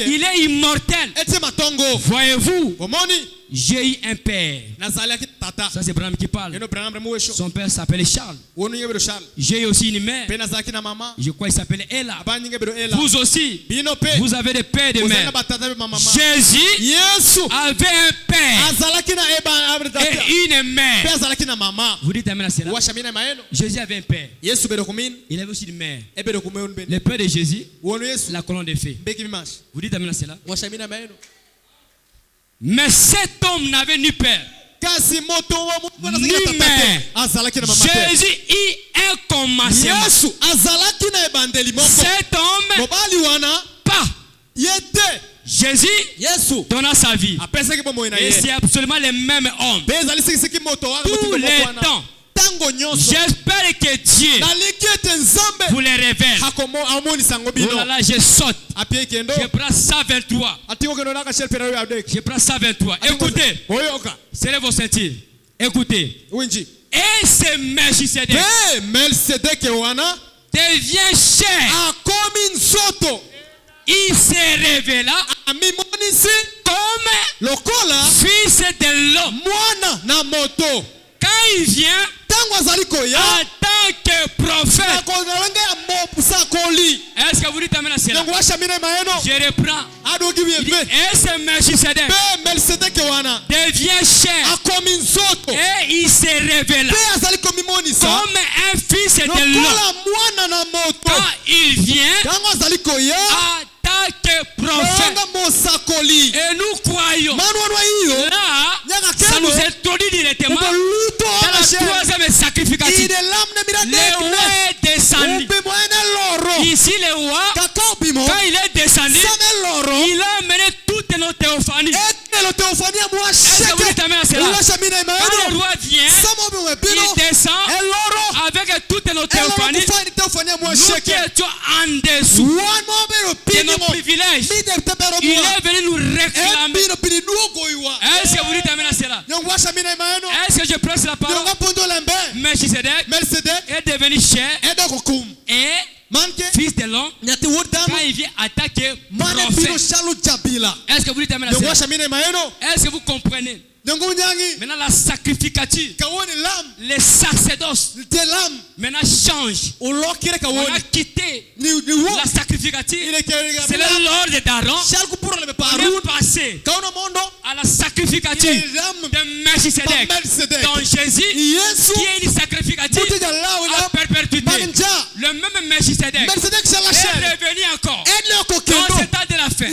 Speaker 1: il est immortel. Voyez-vous, j'ai eu un père. Ça c'est Abraham qui parle. Son père s'appelait Charles. J'ai eu aussi une mère. Je crois qu'il s'appelait Ella. Vous aussi, vous avez des pères et des mères. Jésus avait un père et une mère. Vous dites amen à cela? Jésus avait un père. Il avait aussi une mère. Le père de Jésus, la colonne de feu. Vous dites amen à cela? Mais cet homme n'avait ni père ni mère. Jésus eut un commencement. Cet homme pas. Jésus donna sa vie. Et c'est absolument le même homme. Tous les temps. J'espère que Dieu vous les révèle. Oh là là, je saute. Je prends 123. Je prends 123. Écoutez. Serrez vos ceintures. Écoutez. Et ce Melchisedec devient chair. Il se révéla comme fils de l'homme. Quand il vient en tant que prophète. Est-ce que vous dites amen à cela? Je reprends. Et ce Melchisedec devient chair. Et il se révèle comme un fils de l'homme. Quand il vient en tant que prophète. Et nous croyons. Là, ça nous introduit directement troisième sacrificatif, le roi est descendu. Ici, le roi, quand il est descendu, il a amené toutes nos théophanies. Est-ce que vous êtes amen à cela? Quand le roi vient, il descend avec toutes nos théophanies. Nous qui étions en dessous de nos privilèges, il est venu nous réclamer. Est-ce que vous dites amen à cela? Est-ce que je presse la parole? Melchisedec est devenu chef et fils de l'homme quand il vient attaquer prophète. Est-ce que vous dites amen à cela? Est-ce que vous comprenez? Maintenant la sacrificature, les sacerdoces maintenant changent. On a quitté la sacrificature. C'est l'ordre d'Aaron. On est passé à la sacrificature de Melchisedec. Donc Jésus qui est une sacrificature à perpétuité. Le même Melchisedec est revenu encore dans cet temps de la fin.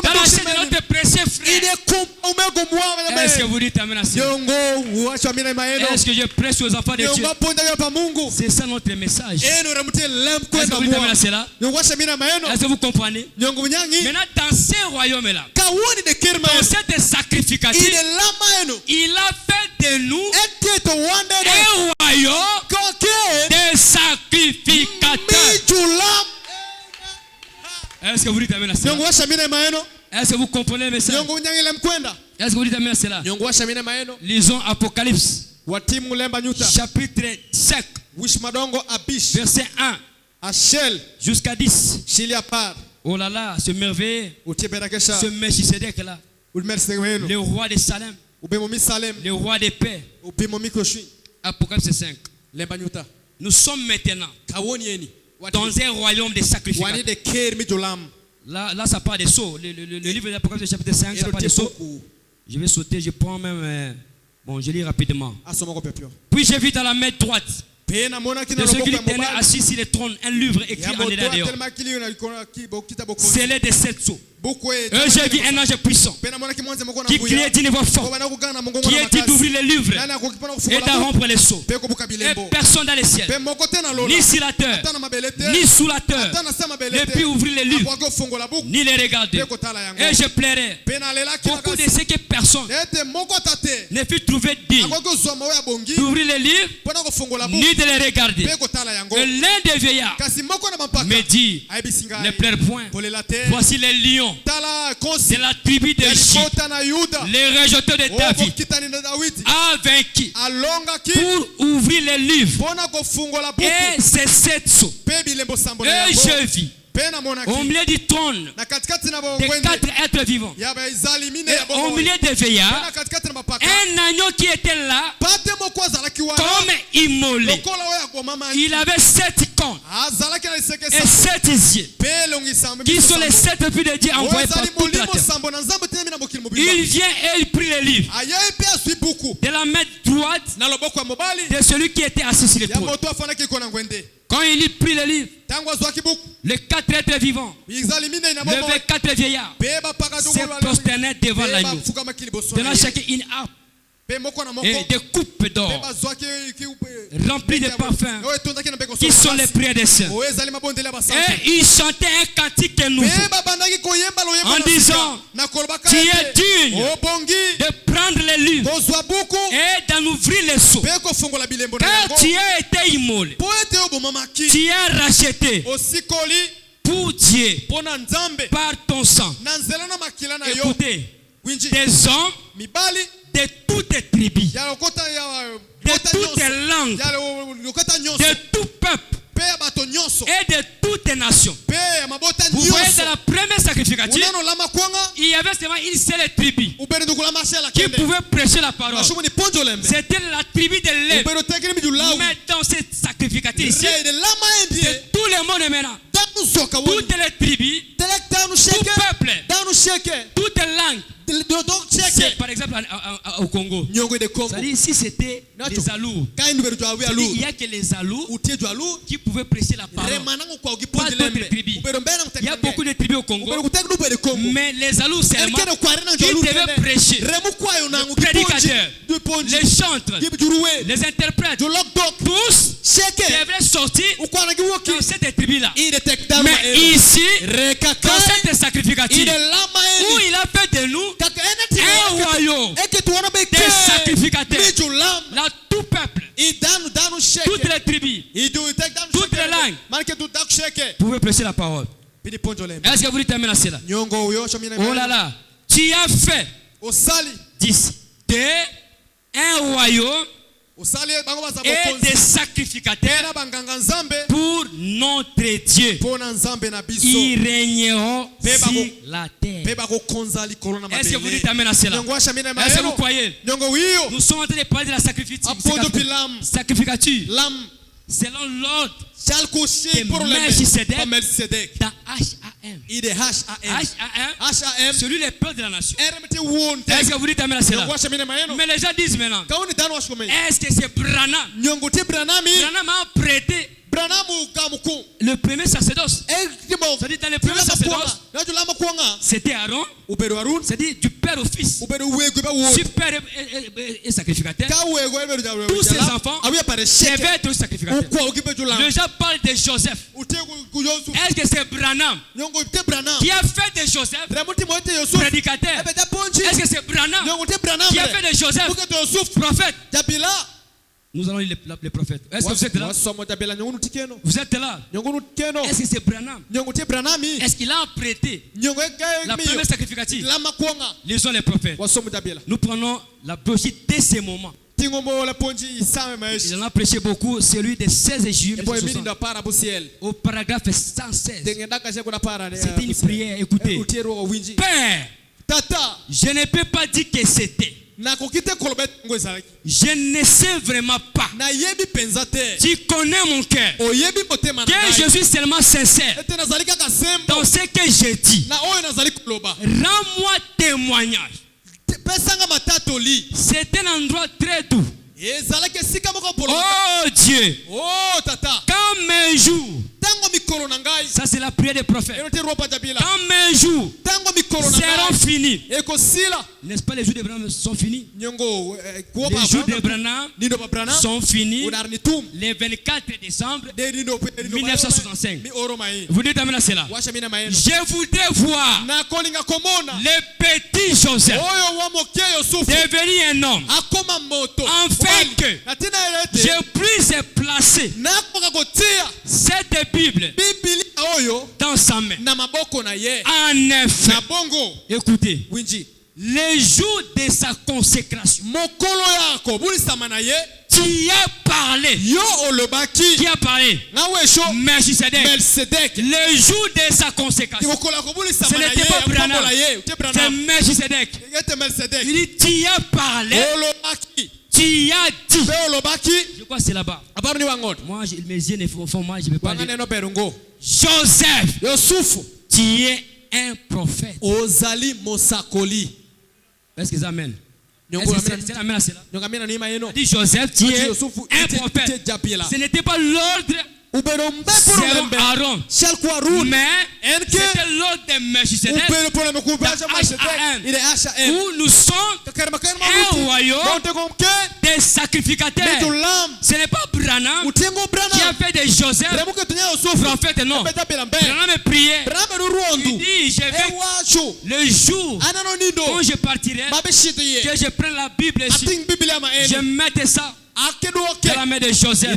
Speaker 1: Dans la chaîne de notre précieux frère. Est-ce que vous dites amen à cela? Est-ce que je prêche aux enfants de Dieu? C'est ça notre message. Est-ce que vous dites amen à cela? Est-ce que vous comprenez? Maintenant dans ces royaumes-là, dans cette sacrificature, il a fait de nous un royaume de sacrificateurs. Est-ce que vous dites amen à cela? Est-ce que vous comprenez le message? Est-ce que vous dites amen à cela? Lisons Apocalypse chapitre 5 verset 1 jusqu'à 10. Oh là là, ce merveilleux, ce Melchisedec là, le roi de Salem, le roi de paix. Apocalypse 5. Nous sommes maintenant dans un royaume de sacrificateurs. Là, ça parle des sceaux. Le livre de l'Apocalypse chapitre 5, ça parle des sceaux. Je vais sauter, je prends même... bon, je lis rapidement. Puis j'ai vu dans la main droite de celui qui était assis sur le trône un livre écrit en dehors. Scellé de 7 sceaux. Et j'ai vu un ange puissant qui criait d'une voix forte, qui est dit d'ouvrir les livres et de rompre les sceaux. Et personne dans les ciels, ni sur la terre, ni sous la terre, ne put ouvrir les livres, ni les regarder. Et je plairais beaucoup de ce que personne ne fut trouvé digne d'ouvrir les livres, ni de les regarder. Et l'un des vieillards me dit, ne pleure point, voici les lions de la tribu de Juda, les rejeteurs de David, a vaincu pour ouvrir les livres et ces 7 sceaux. Et je vis au milieu du trône des 4 êtres vivants et au milieu des veillards un agneau qui était là comme immolé. Il avait 7 cornes et 7 yeux qui sont les 7 esprits de Dieu envoyés par toute la terre. Il vient et il prit les livres de la main droite de celui qui était assis sur le trône. Quand il prit le livre, les 4 êtres vivants, les 4 vieillards se prosternaient devant l'agneau, tenant chacun une harpe et des coupes d'or remplies de parfums qui sont les prières des saints. Et ils chantaient un cantique nouveau en disant, tu es digne de prendre les livres et d'en ouvrir les sceaux, car tu as été immolé, tu as racheté pour Dieu par ton sang. Écoutez, des hommes de toutes tribus, de toutes langues, de tout peuple et de toutes nations. Vous voyez, dans la première sacrificature, il y avait seulement une seule tribu qui pouvait prêcher la parole. C'était la tribu de Lévi. Mais dans cette sacrificature ici, c'est tout le monde maintenant. Toutes les tribus, tout peuple, toutes les langues. C'est par exemple au Congo. C'est-à-dire ici c'était les Alous. Il n'y a que les Alous qui pouvaient prêcher la parole. Pas d'autres tribus. Il y a beaucoup de tribus au Congo, mais les alous seulement qui devaient prêcher. Le prédicateur, les chantres, les interprètes, tous devraient sortir dans cette tribu-là. Mais ici, dans cette sacrificative, où il a fait de nous un royaume des sacrificateurs, là tout peuple, toutes les tribus, toutes les langues, vous pouvez prêcher la parole. Est-ce que vous dites amen à cela? Oh là là, tu as fait d'ici un royaume et des sacrificateurs pour notre Dieu. Ils régneront sur la terre. Est-ce que vous dites amen à cela? Est-ce que vous croyez? Nous sommes en train de parler de la sacrificature selon l'ordre de Melchisedec dans HAM. Celui les peuples de la nation. Est-ce que vous dites amen à cela? Mais les gens disent maintenant, est-ce que c'est Branham? Branham a prêté le premier sacerdoce. C'est-à-dire dans le premier sacerdoce, c'était Aaron. C'est-à-dire du père au fils. Super et sacrificateur. Tous ces enfants devaient être sacrificateurs. Les gens parlent de Joseph. Est-ce que c'est Branham qui a fait de Joseph prédicateur? Est-ce que c'est Branham qui a fait de Joseph prophète? Nous allons lire les prophètes. Est-ce que vous êtes là? Vous êtes là? Est-ce que c'est Branham? Est-ce qu'il a prêté la première sacrificative? Lisons les prophètes. Nous prenons la brochure dès ce moment. Il en a prêché beaucoup, celui des 16 juillet au paragraphe 116. C'était une prière, écoutez. Père, je ne peux pas dire que c'était. Je ne sais vraiment pas. Tu connais mon cœur. Que je suis seulement sincère dans ce que je dis. Rends-moi témoignage. C'est un endroit très doux. Oh Dieu, quand mes jours, ça c'est la prière des prophètes, quand mes jours seront finis, n'est-ce pas, les jours de Branham sont finis? Les jours de Branham sont finis le 24 décembre 1965. Vous dites amen à cela? Je voudrais voir le petit Joseph devenir un homme, afin que je puisse placer cette Bible dans sa main. En effet, écoutez, les jours de sa consécration, qui a parlé? Qui a parlé? Melchisedec. Le jour de sa consécration, ce n'était pas Branham, c'est Melchisedec. Il dit, tu as parlé, tu as dit. Je crois que c'est là-bas. Moi, mes yeux ne font mal, je ne peux pas lire. Joseph, tu es un prophète. Est-ce que c'est amen? C'est amen à cela? Dit Joseph, tu es un prophète. Ce n'était pas l'ordre selon Aaron, mais c'était l'ordre de Melchisedec où nous sommes un royaume des sacrificateurs. Ce n'est pas Branham qui a fait de Joseph prophète, non. Branham priait. Il dit, je vais le jour où je partirai, que je prenne la Bible ici, je mette ça dans la main de Joseph.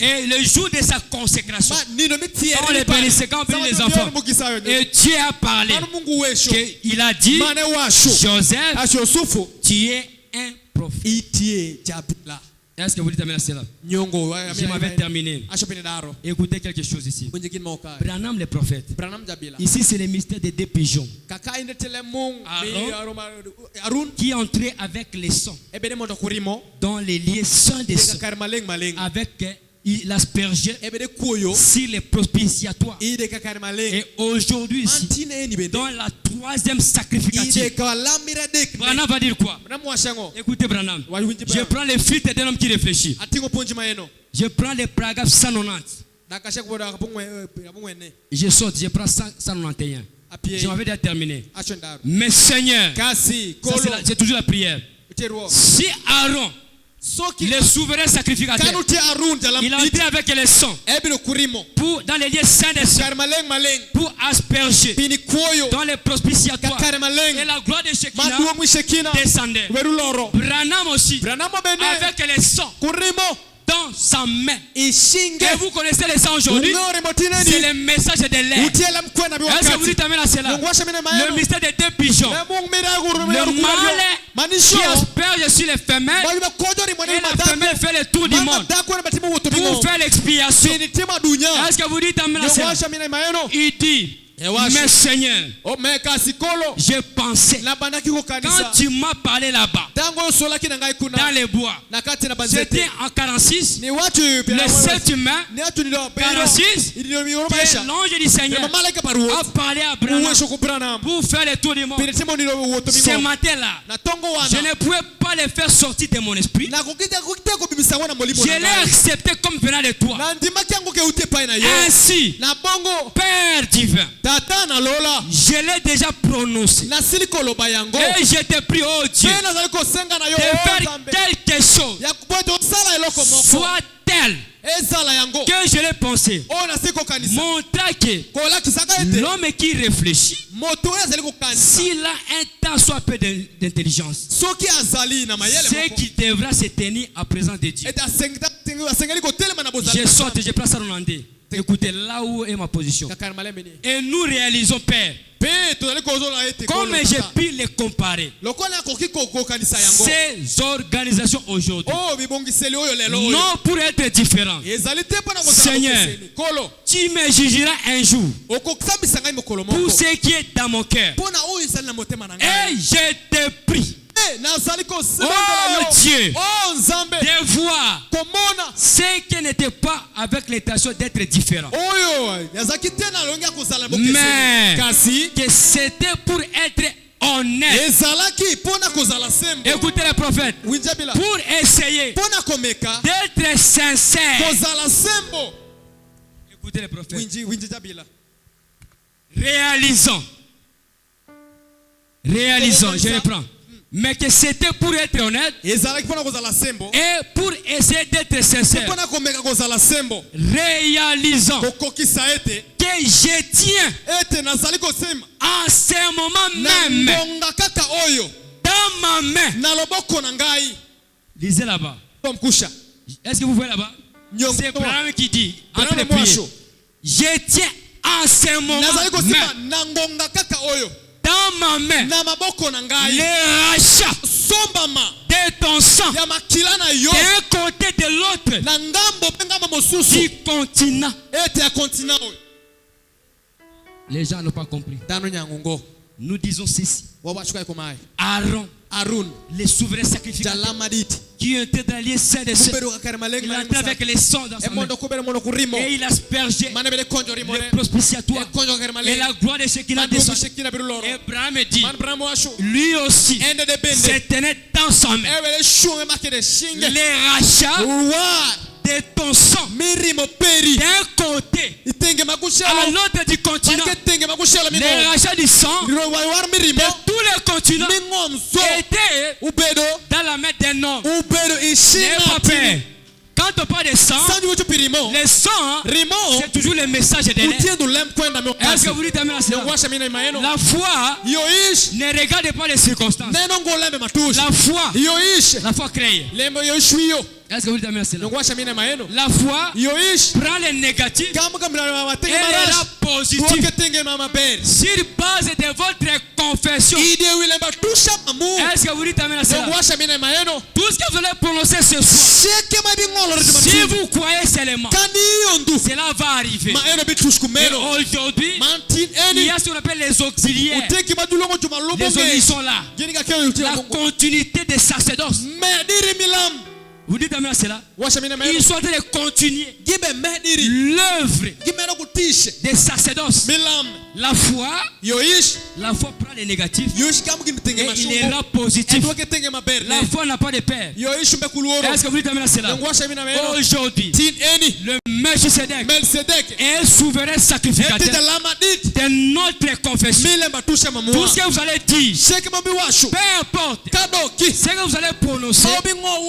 Speaker 1: Et le jour de sa consécration, quand les bénissait, quand on bénit les enfants, et Dieu a parlé, il a dit, Joseph, tu es un prophète. Est-ce que vous dites amen à cela? Je m'avais terminé. Écoutez quelque chose ici. Branham le prophète. Ici c'est le mystère des deux pigeons. Aaron qui entrait avec les sons dans les lieux saints des sons, avec il aspergeait sur les propitiatoires. Et aujourd'hui ici, dans la troisième sacrificative, Branham va dire quoi? Écoutez Branham, je prends les frites d'un homme qui réfléchit. Je prends les paragraphes 190. Je saute, je prends 191. Je m'avais déjà terminé. Mais Seigneur, c'est toujours la prière. Si Aaron, le souverain sacrificateur, il a entré avec les sangs dans les lieux saints des saints pour asperger dans les propitiatoires, et la gloire de Shekinah descendait. Branham aussi, avec les sangs dans sa main. Et vous connaissez les sangs aujourd'hui. C'est le message de l'air. Est-ce que vous dites amen à cela? Le mystère des deux pigeons. Le mâle qui asperge sur les femelles, et la femelle fait le tour du monde pour faire l'expiation. Est-ce que vous dites amen à cela? Il dit, mais Seigneur, j'ai pensé, quand tu m'as parlé là-bas, dans les bois, c'était en 46, le 7 mai 46, que l'ange du Seigneur a parlé à Branham pour faire le tour du monde. Ce matin-là, je ne pouvais pas le faire sortir de mon esprit. Je l'ai accepté comme venant de toi. Ainsi, Père divin, je l'ai déjà prononcé. Et je te prie, oh Dieu, de faire quelque chose soit tel que je l'ai pensé. Montre que l'homme qui réfléchit, s'il a un temps soit peu d'intelligence, c'est qu'il devra se tenir à présence de Dieu. Je saute, je place ça en hollandais. Écoutez, là où est ma position. Et nous réalisons, Père, comme j'ai pu les comparer, ces organisations aujourd'hui, non pour être différents. Seigneur, tu me jugeras un jour pour ce qui est dans mon cœur. Et je te prie, oh Dieu, de voir ce qui n'était pas avec l'intention d'être différent, mais que c'était pour être honnête. Écoutez les prophètes, pour essayer d'être sincère. Écoutez les prophètes. Réalisons, je reprends. Mais que c'était pour être honnête et pour essayer d'être sincère. Réalisons que je tiens en ce moment même dans ma main. Lisez là-bas. Est-ce que vous voyez là-bas? C'est Branham qui dit entre les prières, je tiens en ce moment même dans ma main les rachats de ton sang d'un côté de l'autre du continent. Les gens n'ont pas compris. Nous disons ceci. Aaron, le souverain sacrificateur, qui était dans les saints des saints, il entrait avec les sangs dans sa main et il aspergeait les propitiatoires et la gloire de Shekinah descendait. Et Abraham dit, lui aussi se tenait dans sa main les rachats de ton sang d'un côté à l'autre du continent. Les rachats du sang de tous les continents étaient dans la main d'un homme. N'aie pas peur. Quand on parle de sang, le sang, c'est toujours le message de l'air. Est-ce que vous dites amen à cela? La foi ne regarde pas les circonstances. La foi crée. Est-ce que vous dites amen à cela? La foi prend les négatifs et les rend positifs sur base de votre confession. Est-ce que vous dites amen à cela? Tout ce que vous allez prononcer ce soir, si vous croyez seulement, cela va arriver. Et aujourd'hui, il y a ce qu'on appelle les auxiliaires. Les auxiliaires sont là. La continuité des sacerdoces. Vous dites amen à cela? Ils sont en train de continuer l'œuvre des sacerdoces. La foi prend les négatifs et il les rend positifs. La foi n'a pas de père. Est-ce que vous dites amen à cela? Aujourd'hui, le Melchisedec est souverain sacrificateur. notre confession, tout ce que vous allez dire, peu importe ce que vous allez prononcer,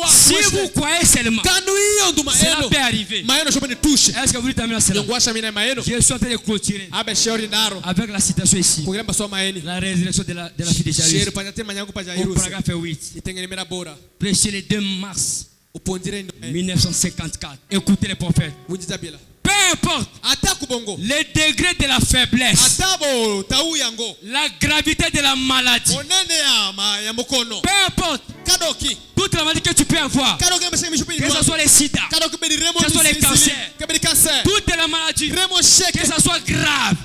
Speaker 1: si vous croyez seulement, cela peut arriver. Est-ce que vous dites amen à cela? Je suis en train de clôturer avec la citation ici, la résurrection de la fille de Jairus, au paragraphe 8, prêché le 2 mars 1954. Écoutez les prophètes. Peu importe le degré de la faiblesse, la gravité de la maladie, peu importe toute la maladie que tu peux avoir, que ce soit les sida, que ce soit les cancers, toute la maladie, que ce soit grave,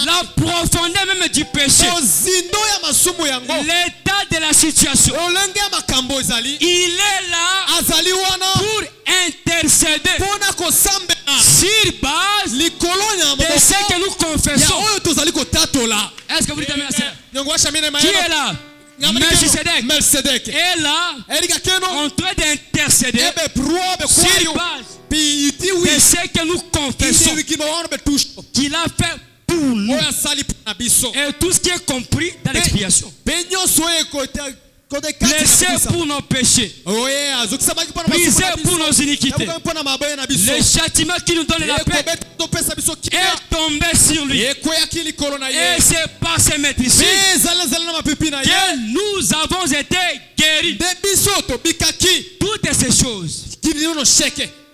Speaker 1: la profondeur même du péché, l'état de la situation, il est là pour intercéder sur base de ce que nous confessons. Est-ce que vous dites amen à ça? Qui est là? Melchisedec est là en train d'intercéder sur base de ce que nous confessons qu'il a fait pour nous et tout ce qui est compris dans l'expiation. Blessé pour nos péchés, brisé pour nos iniquités. Le châtiment qui nous donne la paix est tombé sur lui. Et c'est par ces maîtrises que nous avons été guéris. Toutes ces choses,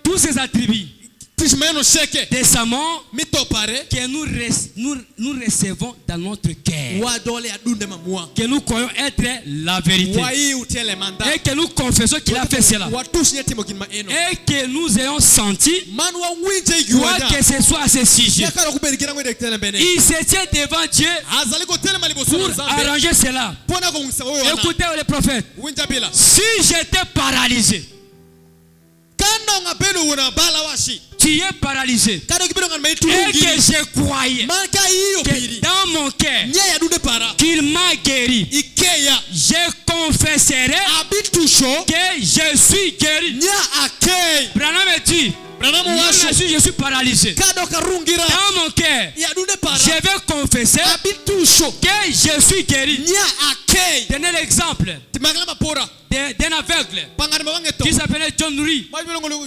Speaker 1: tous ces attributs, décemment que nous recevons dans notre cœur, que nous croyons être la vérité et que nous confessons qu'il a fait cela et que nous ayons senti quoi que ce soit à ce sujet. Il se tient devant Dieu pour arranger cela. Écoutez les prophètes, si j'étais paralysé, tu es paralysé et que je croyais que dans mon cœur qu'il m'a guéri, je confesserai que je suis guéri. Branham dit, moi je suis paralysé. Dans mon cœur, je vais confesser que je suis guéri. Donnez l'exemple d'un aveugle qui s'appelait John Reed.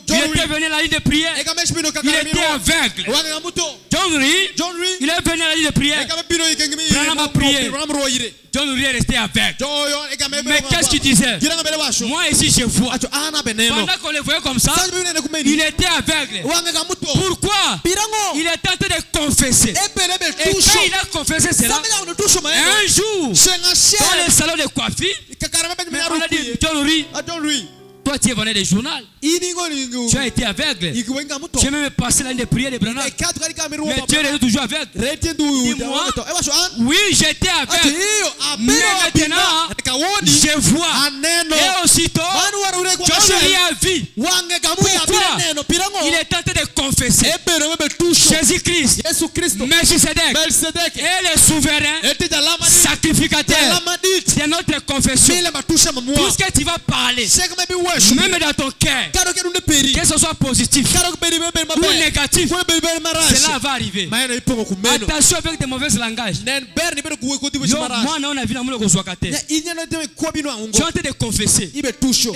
Speaker 1: Il était venu à la ligne de prière. Il était aveugle. John Reed, il est venu à la ligne de prière. Branham a prié. John Reed est resté aveugle. Mais qu'est-ce qu'il disait? Moi ici je vois. Pendant qu'on le voyait comme ça, il était aveugle. Pourquoi? Il était en train de confesser. Et quand il a confessé cela, un jour, dans le salon de coiffure, on a dit, John Reed, toi tu es venu des journaux, tu as été aveugle, tu as même passé la ligne de prière de Branham, mais tu es toujours aveugle. Dis-moi, oui j'étais aveugle, mais maintenant je vois. Et aussitôt John Reed a vu. Pourquoi? Il est en train de confesser Jésus-Christ, Melchisedec est le souverain sacrificateur de notre confession. Tout ce que tu vas parler, même dans ton cœur, que ce soit positif ou négatif, cela va arriver. Attention avec des mauvais langages. Moi, on a vu la moule de Koswakate. Tu es en train de confesser. Et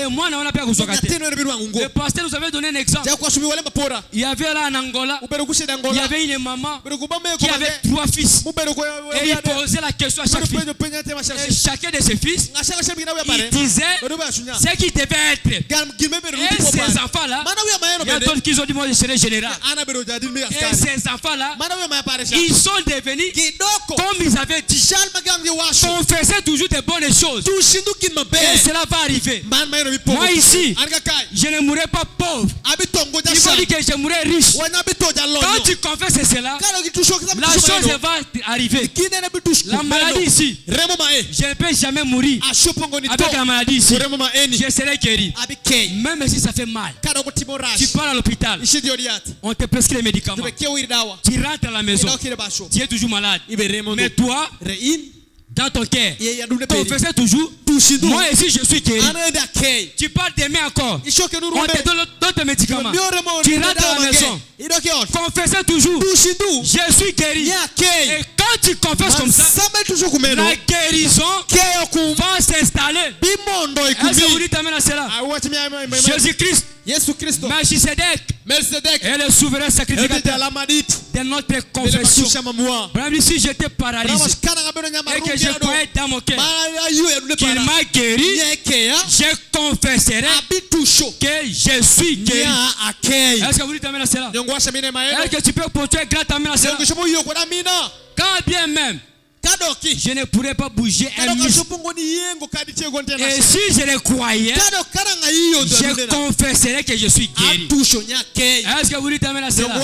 Speaker 1: moi, on a pas Koswakate. Le pasteur nous avait donné un exemple. Il y avait là en Angola, il y avait une maman qui avait 3 fils. Et il posait la question à chaque fils. Et chacun de ses fils, il disait ce qui devait être. Et ces enfants-là, il y a d'autres qui ont dit moi je serai général. Et ces enfants-là, ils sont devenus comme ils avaient dit, confesser toujours des bonnes choses. Et cela va arriver. Moi ici, je ne mourrai pas pauvre. Il faut dire que je mourrai riche. Quand tu confesses cela, la chose va arriver. La maladie ici, je ne peux jamais mourir avec la maladie ici. Je serai guéri. Même si ça fait mal, tu pars à l'hôpital, on te prescrit les médicaments, tu rentres à la maison, tu es toujours malade. Mais toi, dans ton cœur. Confessez toujours. Moi ici je suis guéri. Tu parles des mains encore. On te donne d'autres médicaments. Tu rentres à la maison. Confessez toujours. Je suis guéri. Et quand tu confesses comme ça, la guérison va s'installer. Est-ce que vous dites amen à cela? Jésus-Christ, Melchizedek est le souverain sacrificateur de notre confession. Si j'étais paralysé et que je croyais dans mon cœur qu'il m'a guéri, je confesserai que je suis guéri. Est-ce que vous dites amen à cela? Est-ce que tu peux porter un grand amen à cela? Quand bien même je ne pourrais pas bouger un muscle. Et si je le croyais, je confesserais que je suis guéri. Est-ce que vous dites amen à cela?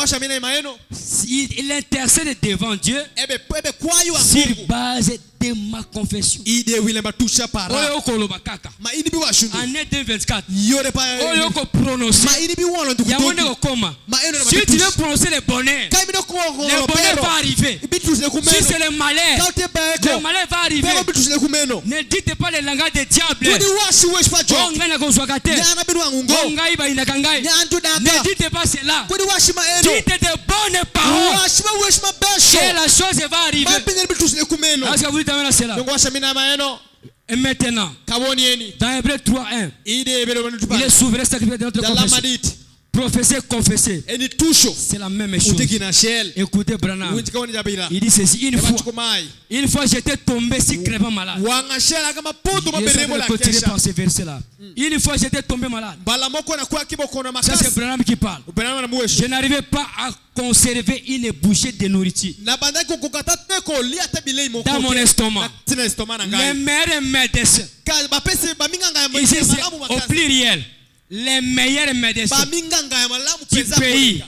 Speaker 1: Il intercède devant Dieu sur base de ma confession. En 2024, si tu veux prononcer le bonheur va arriver. Si c'est le malheur va arriver. Ne dites pas le langage des diables. Ne dites pas cela. Dites de bonnes paroles. Et la chose va arriver. Est-ce que vous dites amen à cela? Et maintenant, dans Hébreux 3:1, il est souverain sacrificateur de notre confession. Professer, confesser, c'est la même chose. Écoutez Branham, il dit ceci: une fois j'étais tombé si crevant malade. Je continuer par ce verset là. Une fois j'étais tombé malade. Ça c'est Branham qui parle. Je n'arrivais pas à conserver une bouchée de nourriture dans mon estomac. Les meilleurs médecins, ici c'est au pluriel, les meilleurs médecins du pays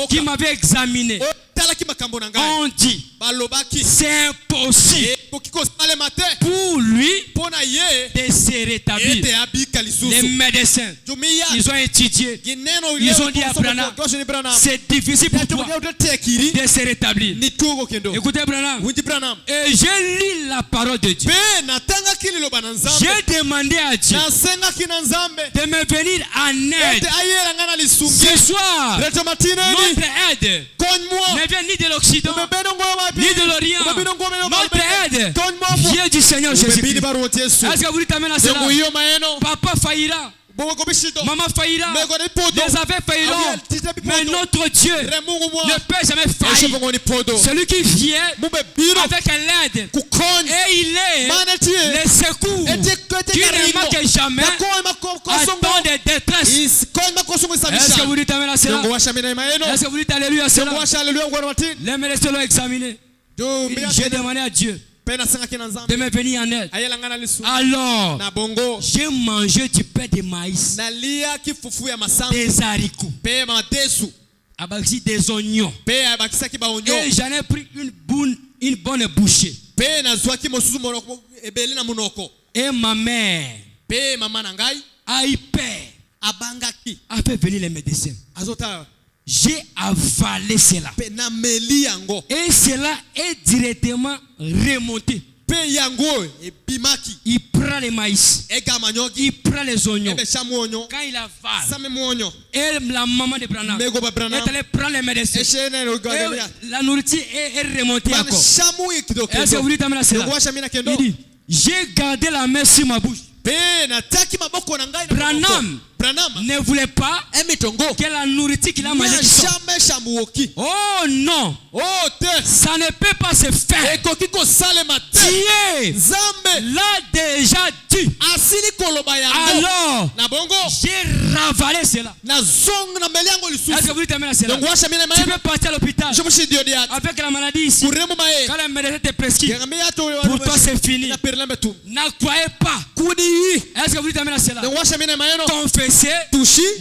Speaker 1: qui m'avaient examiné ont dit c'est impossible pour lui de se rétablir. Les médecins, ils ont étudié, ils ont dit à Branham, c'est difficile pour toi de se rétablir. Écoutez Branham, et j'ai lu la parole de Dieu. J'ai demandé à Dieu de me venir en aide. Ce soir, notre aide ne vient ni de l'Occident, ni de l'Orient. Notre aide vient du Seigneur Jésus-Christ. Est-ce que vous dites amen à cela? Papa faillira, maman faillira, les affaires failliront, mais notre Dieu ne peut jamais faillir. Celui qui vient avec l'aide, et il est le secours qui ne manque jamais à temps de détresse. Est-ce que vous dites amen à cela? Est-ce que vous dites alléluia à cela? Les médecins l'ont examiné. J'ai demandé à Dieu de me venir en aide. Alors, j'ai mangé du pain de maïs, des haricots, des oignons, et j'en ai pris une bonne bouchée. Et ma mère a eu peur, a fait venir les médecins. J'ai avalé cela. Et cela est directement remonté. Il prend les maïs, il prend les oignons. Quand il avale, et la maman de Branham est allée prendre les médecins. Et la nourriture est remontée encore. Est-ce que vous dites amen à cela? Il dit, j'ai gardé la main sur ma bouche. Branham ne voulait pas que la nourriture qu'il a mangée oh non, ça ne peut pas se faire. Dieu l'a déjà dit. Alors j'ai ravalé cela. Est-ce que vous dites amen à cela? Tu peux partir à l'hôpital avec la maladie ici. Quand le médecin te prescrit, pour toi c'est fini. Ne croyez pas. Est-ce que vous dites amen à cela? Confessez.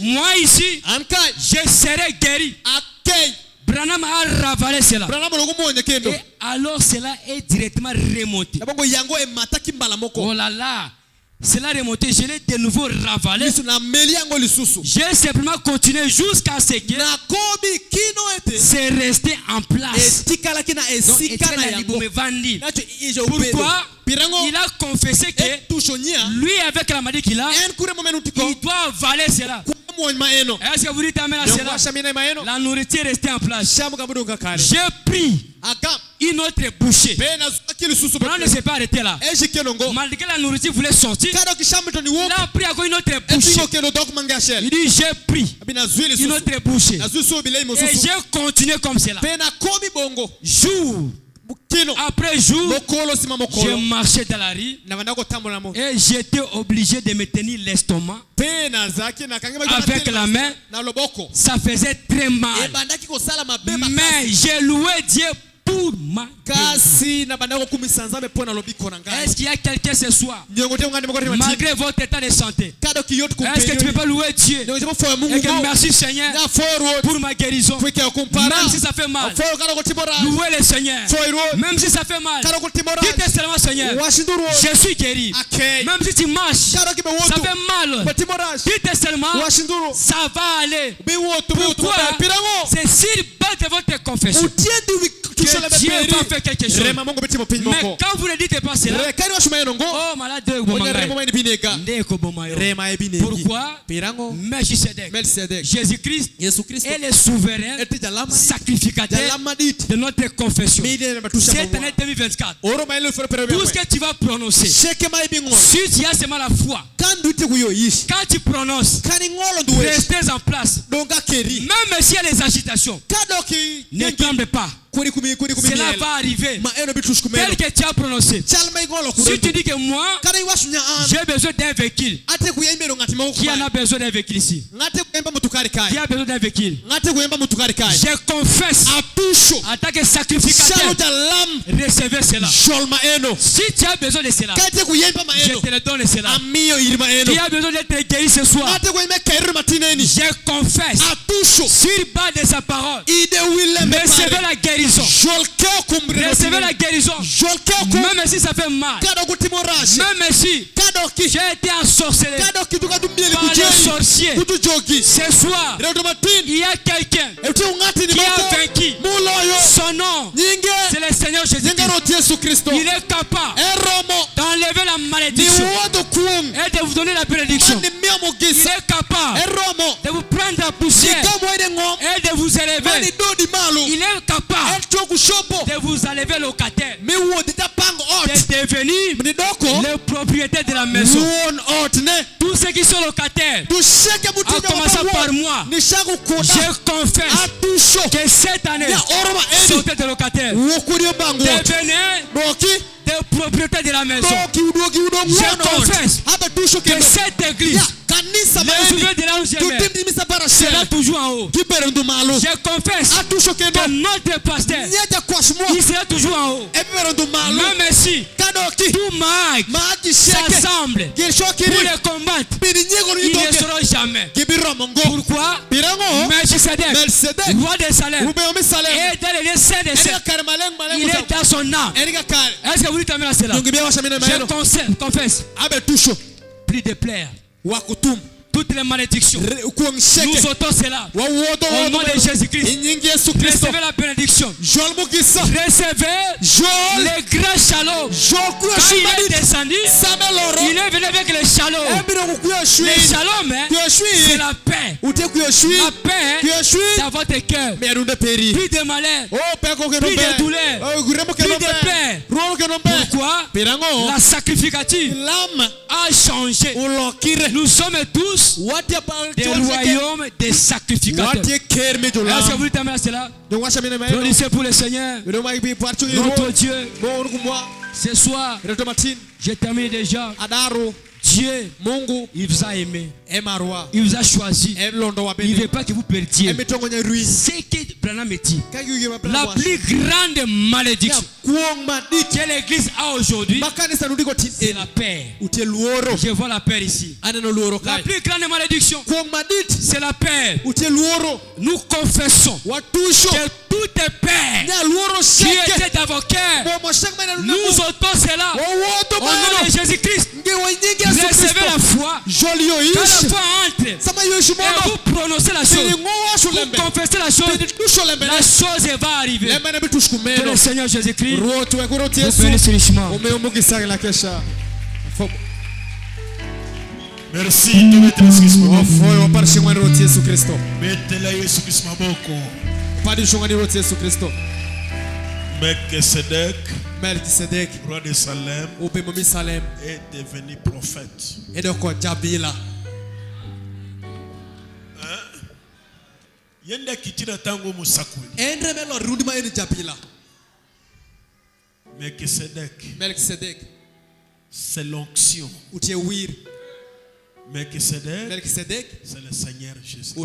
Speaker 1: Moi ici, je serai guéri. Branham a ravalé cela. Et alors cela est directement remonté. Oh là là, cela remontait, je l'ai de nouveau ravalé. J'ai simplement continué jusqu'à ce que c'est resté en place. Pourquoi? Il a confessé que lui, avec la maladie qu'il a, il doit avaler cela. Est-ce que vous dites amen à cela? La nourriture est restée en place. J'ai pris une autre bouchée. On ne s'est pas arrêté là. Malgré que la nourriture voulait sortir, il a pris encore une autre bouchée. Il dit j'ai pris une autre bouchée. Et j'ai continué comme cela. Jour après jour, j'ai marché dans la rue et j'étais obligé de me tenir l'estomac avec la main. Ça faisait très mal. Mais j'ai loué Dieu pour ma guérison. Est-ce qu'il y a quelqu'un ce soir, malgré votre état de santé, est-ce que tu ne peux pas louer Dieu et que merci Seigneur pour ma guérison? Même si ça fait mal, louez le Seigneur. Même si ça fait mal, dites seulement Seigneur, je suis guéri. Même si tu marches, ça fait mal, dites seulement, ça va aller. Pourquoi? C'est sur base de votre confession que Dieu va faire quelque chose. Mais quand vous ne dites pas cela, oh malade, pourquoi? Jésus-Christ est le souverain sacrificateur de notre confession. Cette année 2024, tout ce que tu vas prononcer, si tu as seulement la foi, quand tu prononces, restez en place. Même s'il y a des agitations, ne tremble pas. Cela va arriver. Tel que tu as prononcé. Si tu dis que moi, j'ai besoin d'un véhicule. Qui en a besoin d'un véhicule ici? Qui a besoin d'un véhicule? Je confesse en tant que sacrificateur. Recevez cela. Si tu as besoin de cela, je te le donne cela. Qui a besoin d'être guéri ce soir? Je confesse sur base de sa parole. Recevez la guérison. Recevez la guérison. Même si ça fait mal, même si j'ai été ensorcelé par les sorciers, ce soir il y a quelqu'un qui a vaincu. Son nom, c'est le Seigneur Jésus-Christ. Il est capable d'enlever la malédiction et de vous donner la bénédiction. Il est capable de vous prendre la poussière et de vous élever. Il est capable de vous enlever locataire, de devenir le propriétaire de la maison. Tous ceux qui sont locataires, en commençant par moi, je confesse que cette année, sortez de locataire, devenez des propriétaires de la maison. Je confesse que cette église, les souvenirs de là où j'aimais, sera toujours en haut. Je confesse que notre pasteur, il sera toujours en haut. Même si tout mag s'assemble pour les combattre, ils ne seront jamais. Pourquoi? Melchisedec, roi des salaires, et dans les saints des saints, il est dans son âme. Est-ce que vous dites amen à cela? Je confesse plus de plaire toutes les malédictions. Nous ôtons cela au nom de Jésus-Christ. Recevez la bénédiction. Recevez le grand shalom. Quand il est descendu, il est venu avec le shalom. Le shalom, c'est la paix. La paix dans votre cœur. Plus de malheur, plus de douleur, plus de paix. Pourquoi? La sacrificative a changé. Nous sommes tous des royaumes des sacrificateurs. Est-ce que vous dites amen à cela? Applaudissez pour le Seigneur, notre Dieu. Ce soir, je termine déjà. Dieu, il vous a aimé. Il vous a choisi. Il ne veut pas que vous perdiez. C'est que Branham dit. La plus grande malédiction que l'église a aujourd'hui, c'est la paix. Je vois la paix ici. La plus grande malédiction, c'est la paix. Nous confessons que tout est paix qui était dans vos cœurs. Nous ôtons cela au nom de Jésus-Christ. Recevez la foi. Quand la foi entre et vous prononcez la chose, vous confessez la chose va arriver. Que le Seigneur Jésus-Christ vous bénisse richement.
Speaker 2: Merci de mettre Jésus Christ. Mettez-la Jésus Christ maboko. Melchisedec, roi de Salem, est devenu prophète. Yenda kitina tango musakuli. Melchisedec, c'est l'onction. Melchisedec, c'est le Seigneur Jésus.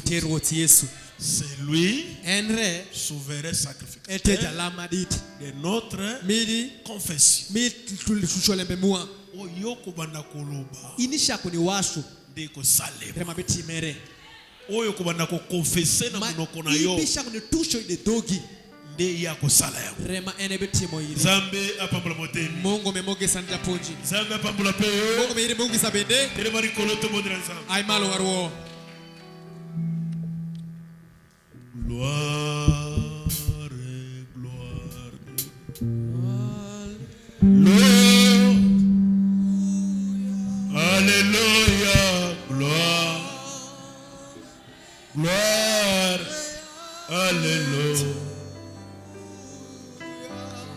Speaker 2: C'est lui, souverain sacrificateur de notre confession. Oyoko banda koloba. Deko salem. Oyoko banda ko confesser na munoko na yo. Nde yako sala yako. Zambe apambula motemi. Zambe apambula peyo. Tere mari koloto modra zambe. Ay malo warwo. Gloire, gloire, gloire. Alléluia, gloire, gloire, alléluia,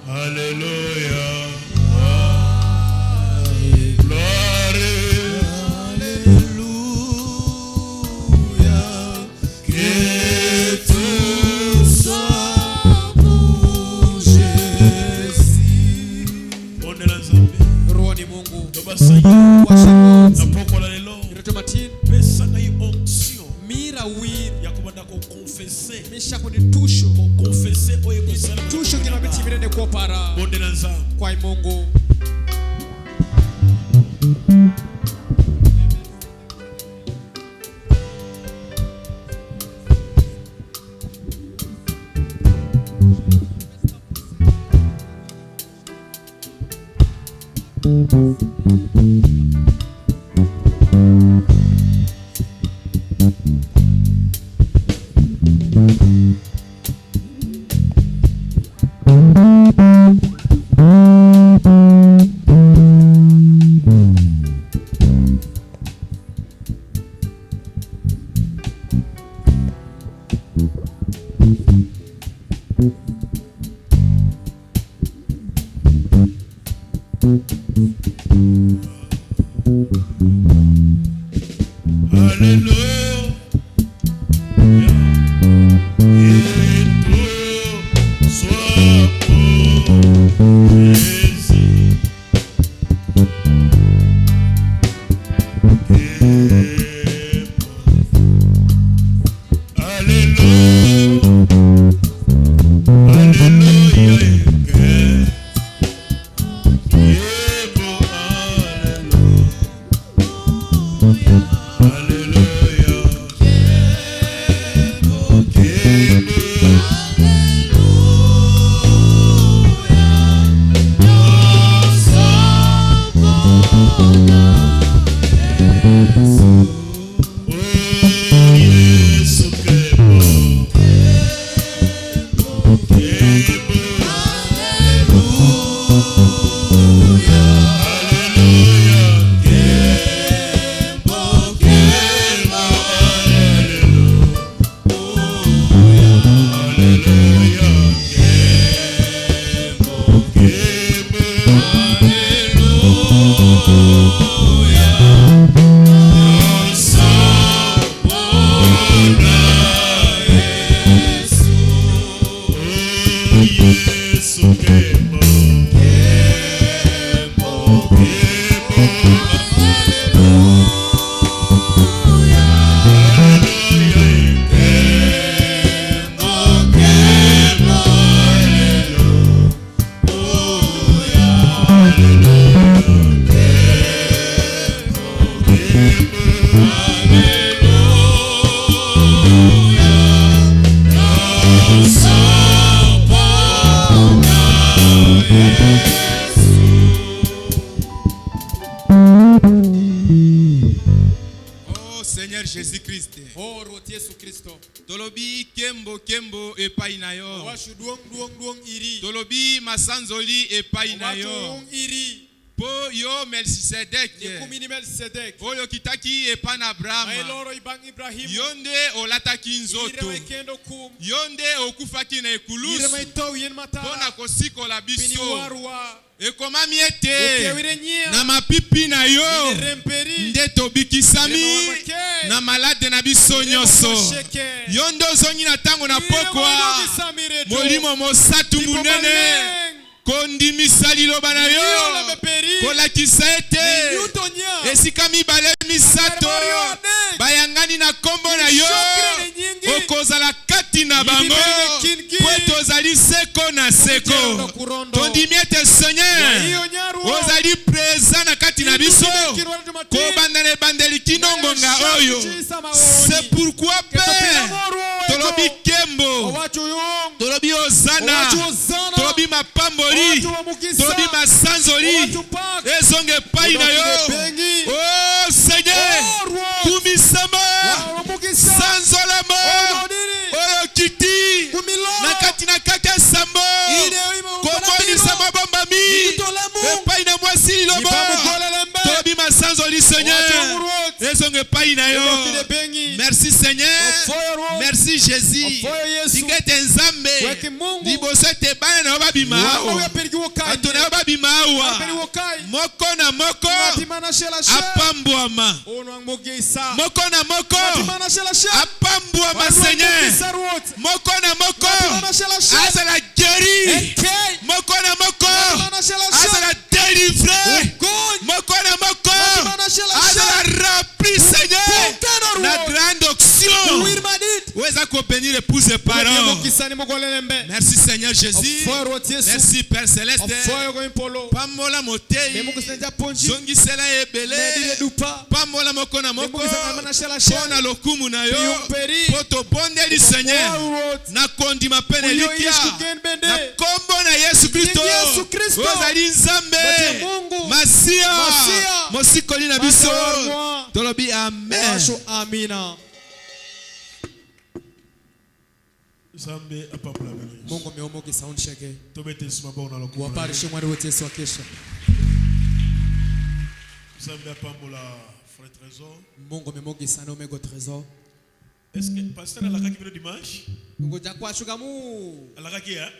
Speaker 2: alléluia, gloire, alléluia, que tout soit pour Jésus. On est là, Roni Mungu. Mira wir yakubanda ko confesser misha ko nitusho ko confesser oye ko sala tusho kina bitimire ne ko para bonde nanza kwa Mungu. Yeah.
Speaker 1: Jésus-Christ.
Speaker 2: Oh roti Yesu Kristo.
Speaker 1: Tolobi kembo kembo epai na yo.
Speaker 2: Owashu duong duong iri.
Speaker 1: Tolobi masanzoli epai na yo.
Speaker 2: Owashu iri.
Speaker 1: Po yo Melchisedek.
Speaker 2: Nikumini Melchisedek.
Speaker 1: Oyo kitaki epan Abraham.
Speaker 2: Mailoro ibang Ibrahim.
Speaker 1: Yonde olataki nzoto. Yonde okufaki na ekulusu.
Speaker 2: Ire maito yen matara.
Speaker 1: Pona kosikola biso.
Speaker 2: Biniwarwa.
Speaker 1: Ekomami ete na mapipi na yo nde tobikisami na malade na biso nyonso. Yonde ozongi na tango na pokwa molimo mosatu munene kondimisa liloba na yo kolakisa ete esika mibale misato bayangani na kombo na yo okozala kati na bango po tozali seko na seko. Tondimi ete Seigneur ozali présent na kati na biso kobanda na ebandeli kinongonga oyo. C'est pourquoi Père tolobi kembo, tolobi ozana, tolobi mapamboli, tolobi masanzoli ezonge epai na yo. Oh Seigneur, kumisama sanzolamo oyo kiti na kati na kaka sambo komonisa mabombami epai na mwasi lilobo tolobi masanzoli Seigneur ezonge epai na yo. Merci Seigneur, merci Jésus. Tingete nzambe liboso ete bana na yo babima awa bato na yo babima awa moko na moko apambwama, moko na moko apambwama Seigneur, moko na moko azala guéri, moko na moko azala délivré, moko na moko azala rempli Seigneur la grande onction oueza bénir épouse et parents. Merci Seigneur Jésus, merci Père Céleste. Pambola motei zongisela ebele, pambola moko na moko pona lokumu na yo poto bondeli Seigneur na kondima pene likia na kombo na Yesu Kristo ozali nzambe masia mosikoli na biso tolobi amen.
Speaker 2: Amina. Mungu meomoge sound shake. Waparishe mwari wote Yesu akesha. Mungu meomoge sana omego trésor.
Speaker 3: Est-ce que pasteur alakaki bino dimanche?
Speaker 2: Ngoja kwa shuka mu.
Speaker 3: Alakaki ya?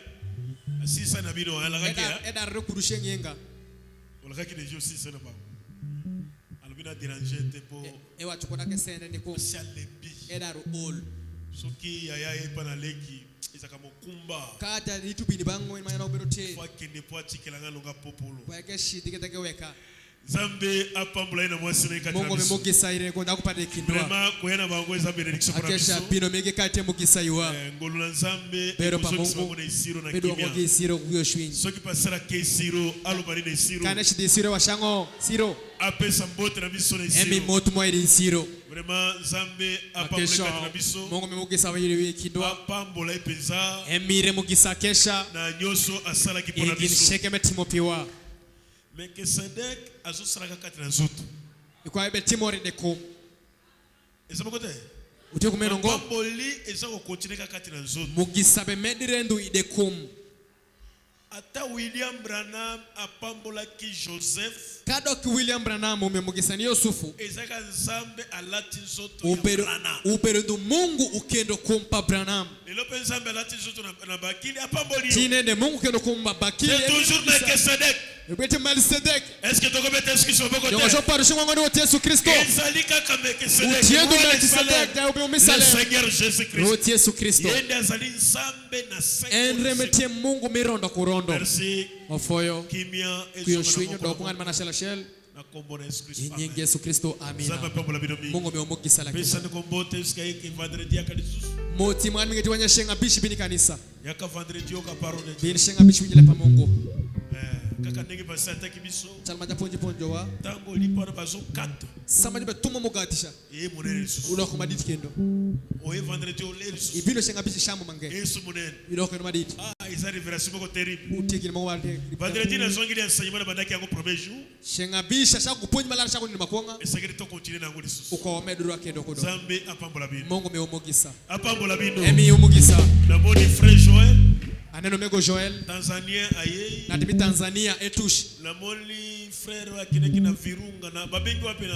Speaker 3: Si sana bino alakaki ya?
Speaker 2: Eda rekurushe nyenga.
Speaker 3: Alakaki de jour si sana ba. Albina déranger tempo.
Speaker 2: Ewa chukona ke sene ndiko. Eda ro all.
Speaker 3: Soki yaya epana leki izaka mokumba.
Speaker 2: Kata litu bini bango imana oberote.
Speaker 3: Kwa kende po tikelanga longa popolo.
Speaker 2: Kwa ke shiti ketake weka.
Speaker 3: Zambe apambula ina mwasi na ikati.
Speaker 2: Mungu memogisa ire konda kupata kindwa.
Speaker 3: Vraiment koyena bango zambe benediction pour
Speaker 2: akesha bino mege kate mugisa yiwa.
Speaker 3: Ngolula nzambe
Speaker 2: pero pa Mungu
Speaker 3: na isiro na
Speaker 2: kimia. Bedo ngoge isiro kuyo shwinyi.
Speaker 3: Soki pasara ke isiro alobari na isiro.
Speaker 2: Kana shidi isiro washango siro.
Speaker 3: Apesa mbote na biso na isiro.
Speaker 2: Emi motu mwa iri isiro.
Speaker 3: Vraiment zambe apambula na biso.
Speaker 2: Mungu memogisa wiri kindwa.
Speaker 3: Apambula ipeza.
Speaker 2: Emire mugisa kesha.
Speaker 3: Na nyoso asala kipona biso.
Speaker 2: Igini sheke metimo piwa.
Speaker 3: Melchisedek azosalaka kati na nzoto.
Speaker 2: Ikwa ebe timori deko.
Speaker 3: Eza mokote?
Speaker 2: Utie kumeno ngo.
Speaker 3: Pamboli eza kokontineka kati na nzoto.
Speaker 2: Mugisa be medirendu idekum.
Speaker 3: Ata William Branham apambola ki Joseph.
Speaker 2: Kadok William Branham umemugisa ni Yusufu.
Speaker 3: Ezaka nzambe alati nzoto ya Branham.
Speaker 2: Uperendu Mungu ukendo kumpa Branham.
Speaker 3: Lelo pe nzambe alati nzoto na bakili apamboli.
Speaker 2: Tinende Mungu kendo kumpa bakili.
Speaker 3: C'est toujours Melchisedek.
Speaker 2: Ebete Melchisedek.
Speaker 3: Est-ce que tu connais ce qui sont beaucoup de?
Speaker 2: Yo jo parisho ngoni wote Yesu Kristo.
Speaker 3: Ezalika kama Melchisedek.
Speaker 2: Utiendo Melchisedek da ube misale.
Speaker 3: Le Seigneur Jésus Christ.
Speaker 2: Wote Yesu Kristo.
Speaker 3: Yende azali nzambe na seko.
Speaker 2: Enremetie Mungu mirondo kurondo.
Speaker 3: Merci.
Speaker 2: Ofoyo.
Speaker 3: Kimia
Speaker 2: kuyoshwinyo dokungani manashela shel.
Speaker 3: Na kombo na Yesu Kristo.
Speaker 2: Amen. Yesu Kristo amina. Mungu meomogisa la
Speaker 3: Pesa kombote jusqu'à vendredi akalisus.
Speaker 2: Moti mwani mingeti wanya shenga bishi bini kanisa.
Speaker 3: Yaka vendredi oka parole.
Speaker 2: Bini shenga bishi bini lepa Mungu.
Speaker 3: kaka ndenge basata kibiso
Speaker 2: chalmaja ponji ponjowa
Speaker 3: tango lipana bazo 4
Speaker 2: samadi betuma mugatisha
Speaker 3: munene susu
Speaker 2: ulo komadit kendo
Speaker 3: o vendredi o le susu
Speaker 2: ibilo shenga bishi shamu mange
Speaker 3: yesu munene
Speaker 2: ulo ko madit
Speaker 3: isa révélation ko terrible
Speaker 2: utiki mo walde
Speaker 3: vendredi na zongi ya enseignement bandaki yango premier jour
Speaker 2: shenga bisha shaku ponji malala shaku ni makonga
Speaker 3: esengeri to continuer na ngoli susu
Speaker 2: uko meduro kendo kodo
Speaker 3: zambe apambola bino
Speaker 2: Mungu meomogisa
Speaker 3: apambola bino
Speaker 2: emi umugisa
Speaker 3: na boni frère Joël
Speaker 2: aneno mego Joël
Speaker 3: Tanzania aye
Speaker 2: na tibi Tanzania etushi
Speaker 3: na moli frère wa kineki na virunga na babengi wapi